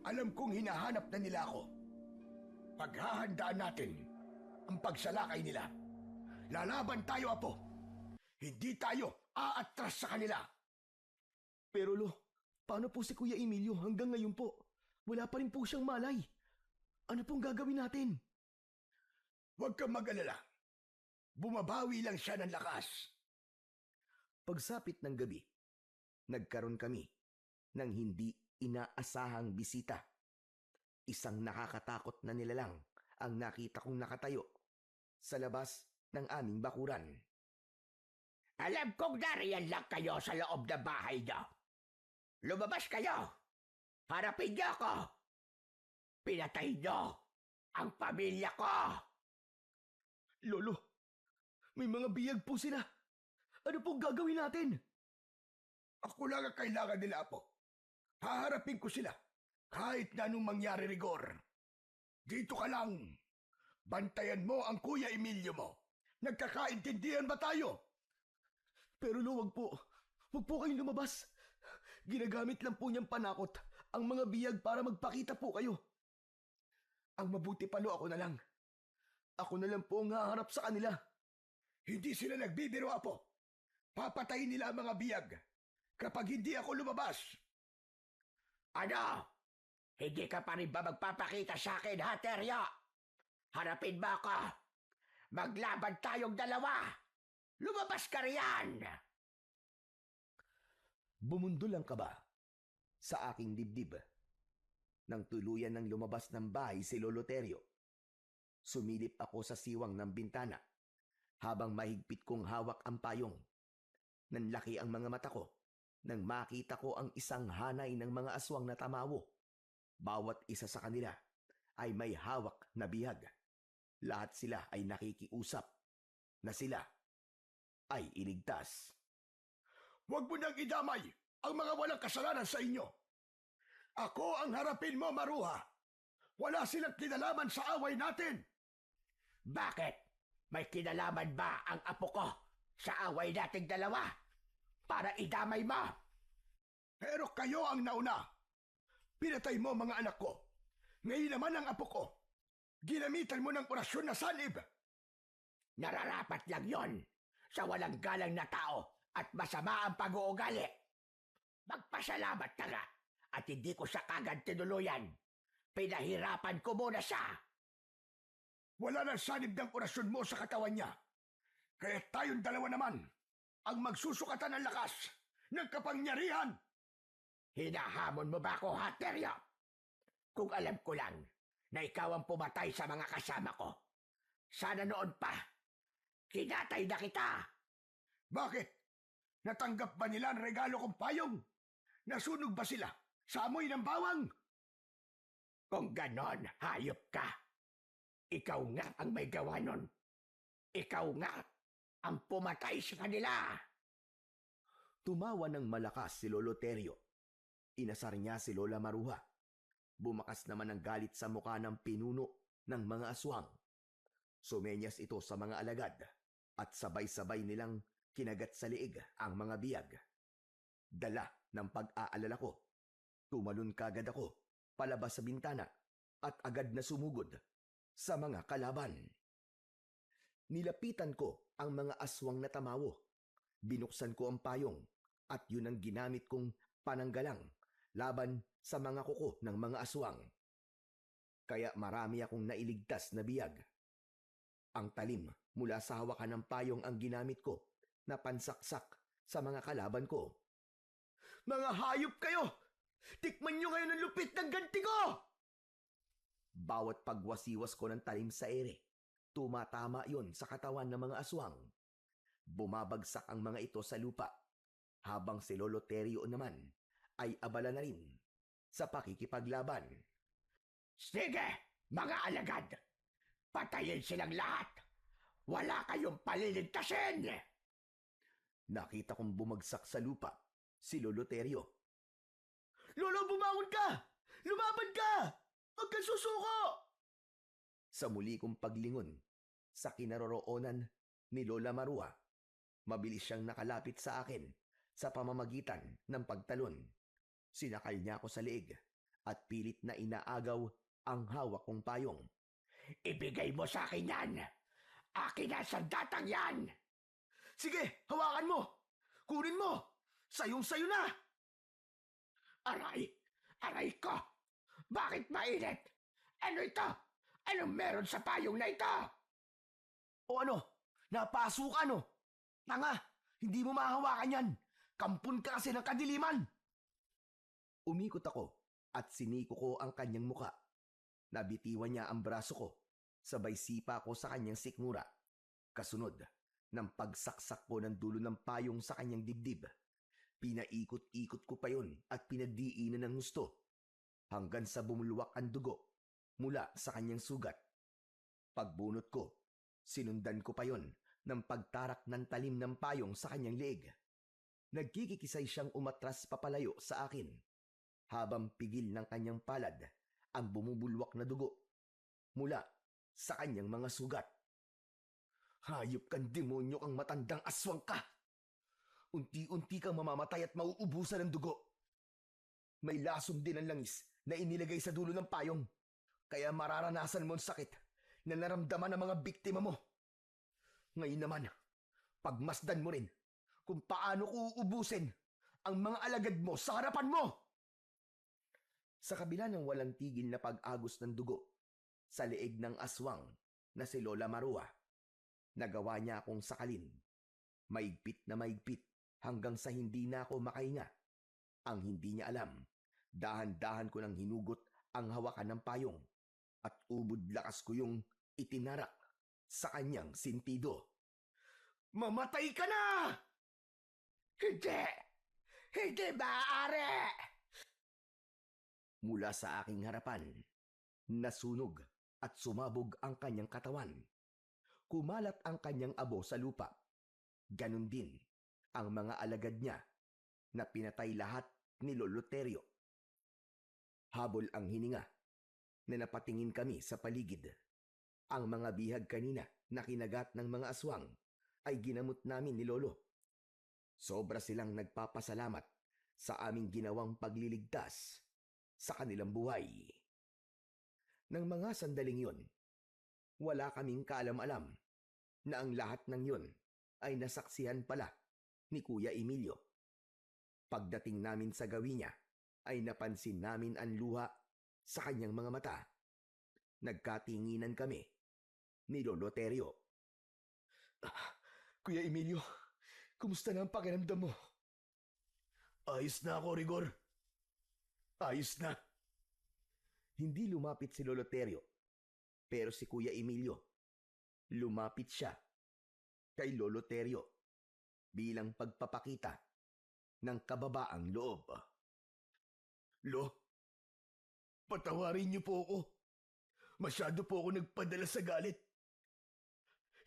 Alam kong hinahanap na nila ako. Paghahandaan natin ang pagsalakay nila. Lalaban tayo, Apo. Hindi tayo aatras sa kanila. Pero Lo, paano po si Kuya Emilio hanggang ngayon po? Wala pa rin po siyang malay. Ano pong gagawin natin? Huwag kang mag-alala. Bumabawi lang siya ng lakas. Pagsapit ng gabi, nagkaroon kami ng hindi inaasahang bisita. Isang nakakatakot na nilalang ang nakita kong nakatayo sa labas ng aming bakuran. Alam kong nariyan lang kayo sa loob ng bahay niyo. Lumabas kayo! Harapin niyo ako! Pinatay niyo ang pamilya ko! Lolo, may mga biyag po sila. Ano pong gagawin natin? Ako lang ang kailangan nila, Apo. Haharapin ko sila kahit na anong mangyari, Rigor. Dito ka lang. Bantayan mo ang Kuya Emilio mo. Nagkakaintindihan ba tayo? Pero Lo, wag po. Wag po kayong lumabas. Ginagamit lang po niyang panakot ang mga biyag para magpakita po kayo. Ang mabuti pa Lo, ako na lang. Ako na lang po ang haharap sa kanila. Hindi sila nagbibiro, Apo. Papatayin nila ang mga biyag kapag hindi ako lumabas. Ano? Hindi ka pa rin ba magpapakita sa akin, ha, Teryo? Harapin mo ako. Maglaban tayong dalawa. Lumabas ka riyan! Bumundol ang kaba sa aking dibdib. Nang tuluyan ng lumabas ng bahay si Lolo Terio, sumilip ako sa siwang ng bintana habang mahigpit kong hawak ang payong. Nanlaki ang mga mata ko nang makita ko ang isang hanay ng mga aswang na tamawo. Bawat isa sa kanila ay may hawak na bihag. Lahat sila ay nakikiusap na sila ay iligtas. Huwag mo nang idamay ang mga walang kasalanan sa inyo. Ako ang harapin mo, Maruha. Wala silang kinalaman sa away natin. Bakit? May kinalaman ba ang apo ko sa away nating dalawa? Para idamay mo? Pero kayo ang nauna. Pinatay mo mga anak ko. Ngayon naman ang apo ko. Ginamitan mo ng orasyon na sanib. Nararapat lang yon sa walang galang na tao at masama ang pag-uugali. Magpasalamat ka nga at hindi ko siya kagad tinuluyan. Pinahirapan ko muna siya. Wala nang sanib ng orasyon mo sa katawan niya. Kaya tayong dalawa naman ang magsusukatan ng lakas ng kapangyarihan. Hinahamon mo ba ako, Haterio? Kung alam ko lang na ikaw ang pumatay sa mga kasama ko, sana noon pa, kinatay na kita. Bakit? Natanggap ba nila ang regalo kong payong? Nasunog ba sila sa amoy ng bawang? Kung ganon, hayop ka. Ikaw nga ang may gawa nun. Ikaw nga ang pumatay sa kanila. Tumawa ng malakas si Lolo Terio. Inasar niya si Lola Maruha. Bumakas naman ang galit sa mukha ng pinuno ng mga aswang. Sumenyas ito sa mga alagad at sabay-sabay nilang kinagat sa liig ang mga biyag. Dala ng pag-aalala ko, tumalon kagad ako palabas sa bintana at agad na sumugod sa mga kalaban. Nilapitan ko ang mga aswang na tamawo. Binuksan ko ang payong at yun ang ginamit kong pananggalang laban sa mga kuko ng mga aswang. Kaya marami akong nailigtas na biyag. Ang talim mula sa hawakan ng payong ang ginamit ko na pansaksak sa mga kalaban ko. Mga hayop kayo! Tikman nyo ngayon ang lupit ng ganti ko! Bawat pagwasiwas ko ng talim sa ere, tumatama yon sa katawan ng mga aswang. Bumabagsak ang mga ito sa lupa, habang si Lolo Terio naman ay abala na rin sa pakikipaglaban. Sige, mga alagad! Patayin silang lahat! Wala kayong paliligtasin! Nakita kong bumagsak sa lupa si Lolo Terio. Lolo, bumangon ka! Lumaban ka! Huwag kang susuko! Sa muli kong paglingon sa kinaroroonan ni Lola Marua, mabilis siyang nakalapit sa akin sa pamamagitan ng pagtalon. Sinakal niya ako sa leeg at pilit na inaagaw ang hawak kong payong. Ibigay mo sa akin yan! Akin na sandatang yan! Sige, hawakan mo! Kunin mo! Sayong-sayo na! Aray! Aray ko! Bakit mainit? Ano ito? Anong meron sa payong na ito? O ano? Napaso ka, no? Tanga! Hindi mo mahawakan yan! Kampun ka kasi ng kadiliman! Umikot ako at siniko ko ang kanyang muka. Nabitiwan niya ang braso ko, sabay sipa ko sa kanyang sikmura. Kasunod ng pagsaksak ko ng dulo ng payong sa kanyang dibdib. Pinaikot-ikot ko pa yon at pinagdiinan ng gusto hanggang sa bumulwak ang dugo mula sa kanyang sugat. Pagbunot ko, sinundan ko pa yon ng pagtarak ng talim ng payong sa kanyang leeg. Nagkikisay siyang umatras papalayo sa akin habang pigil ng kanyang palad ang bumubulwak na dugo mula sa kanyang mga sugat. Hayop kang demonyo kang matandang aswang ka! Unti-unti kang mamamatay at mauubusan ng dugo. May lasom din ang langis na inilagay sa dulo ng payong, kaya mararanasan mo ang sakit na naramdaman ng mga biktima mo. Ngayon naman, pagmasdan mo rin kung paano ko uubusin ang mga alagad mo sa harapan mo! Sa kabila ng walang tigil na pag-agos ng dugo sa leeg ng aswang na si Lola Marua, nagawa niya akong sakalin. Maigpit na maigpit hanggang sa hindi na ako makahinga. Ang hindi niya alam, dahan-dahan ko nang hinugot ang hawakan ng payong at ubod lakas ko yung itinarak sa kanyang sintido. Mamatay ka na! Hindi! Hindi maaari! Mula sa aking harapan, nasunog at sumabog ang kanyang katawan. Kumalat ang kanyang abo sa lupa. Ganon din ang mga alagad niya na pinatay lahat ni Lolo Terio. Habol ang hininga na napatingin kami sa paligid. Ang mga bihag kanina na kinagat ng mga aswang ay ginamot namin ni Lolo. Sobra silang nagpapasalamat sa aming ginawang pagliligtas sa kanilang buhay. Nang mga sandaling yon, wala kaming kaalam-alam na ang lahat ng yon ay nasaksihan pala ni Kuya Emilio. Pagdating namin sa gawin niya, ay napansin namin ang luha sa kanyang mga mata. Nagkatinginan kami ni Lolo Terio. Kuya Emilio, kumusta na ang pakiramdam mo? Ayos na ako, Rigor. Ayos na. Hindi lumapit si Lolo Terio, pero si Kuya Emilio, lumapit siya kay Lolo Terio bilang pagpapakita ng kababaang loob. Lo, patawarin niyo po ako. Masyado po ako nagpadala sa galit.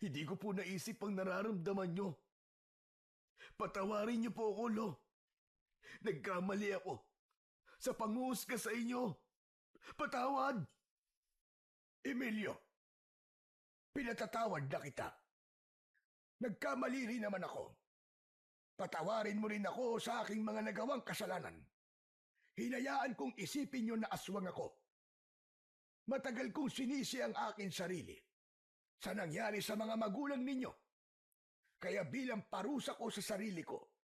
Hindi ko po naisip ang nararamdaman niyo. Patawarin niyo po ako, Lo. Nagkamali ako sa panghuhusga sa inyo. Patawad! Emilio, pinatatawad na kita. Nagkamali rin naman ako. Patawarin mo rin ako sa aking mga nagawang kasalanan. Hinayaan kong isipin niyo na aswang ako. Matagal kong sinisi ang aking sarili sa nangyari sa mga magulang ninyo. Kaya bilang parusa ko sa sarili ko,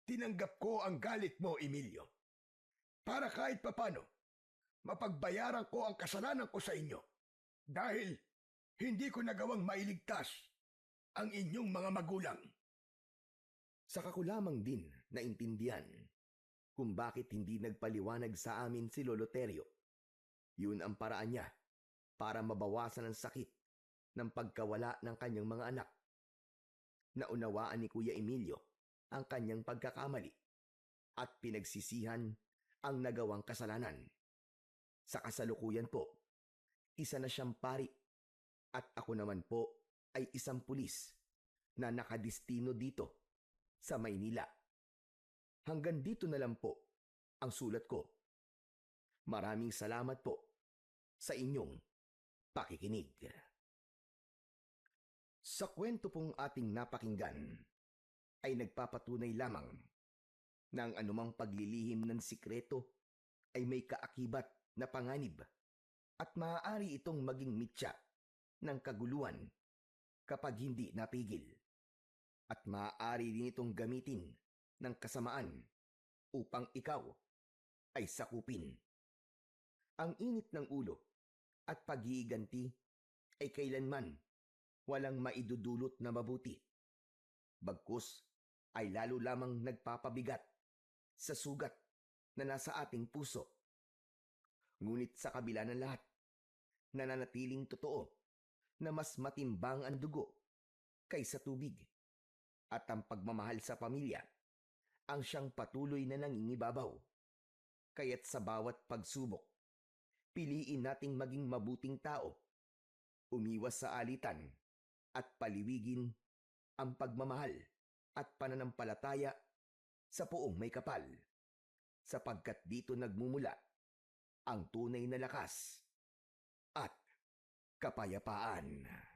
tinanggap ko ang galit mo, Emilio. Para kahit papano, mapagbayaran ko ang kasalanan ko sa inyo dahil hindi ko nagawang mailigtas ang inyong mga magulang. Saka ko lamang din naintindihan kung bakit hindi nagpaliwanag sa amin si Lolo Terio. Yun ang paraan niya para mabawasan ang sakit ng pagkawala ng kanyang mga anak. Naunawaan ni Kuya Emilio ang kanyang pagkakamali at pinagsisihan ang nagawang kasalanan. Sa kasalukuyan po, isa na siyang pari At ako naman po ay isang pulis na nakadistino dito sa Maynila. Hanggang dito na lang po ang sulat ko. Maraming salamat po sa inyong pakikinig. Sa kwento pong ating napakinggan ay nagpapatunay lamang na ang anumang paglilihim ng sikreto ay may kaakibat na panganib at maaari itong maging mitya ng kaguluhan kapag hindi napigil. At maaari din itong gamitin ng kasamaan upang ikaw ay sakupin. Ang init ng ulo at pag-iiganti ay kailanman walang maidudulot na mabuti. Bagkus ay lalo lamang nagpapabigat sa sugat na nasa ating puso. Ngunit sa kabila ng lahat, nananatiling totoo na mas matimbang ang dugo kaysa tubig. At ang pagmamahal sa pamilya ang siyang patuloy na nangingibabaw. Kaya't sa bawat pagsubok, piliin nating maging mabuting tao, umiwas sa alitan at paliwigin ang pagmamahal at pananampalataya sa poong may kapal, sapagkat dito nagmumula ang tunay na lakas at kapayapaan.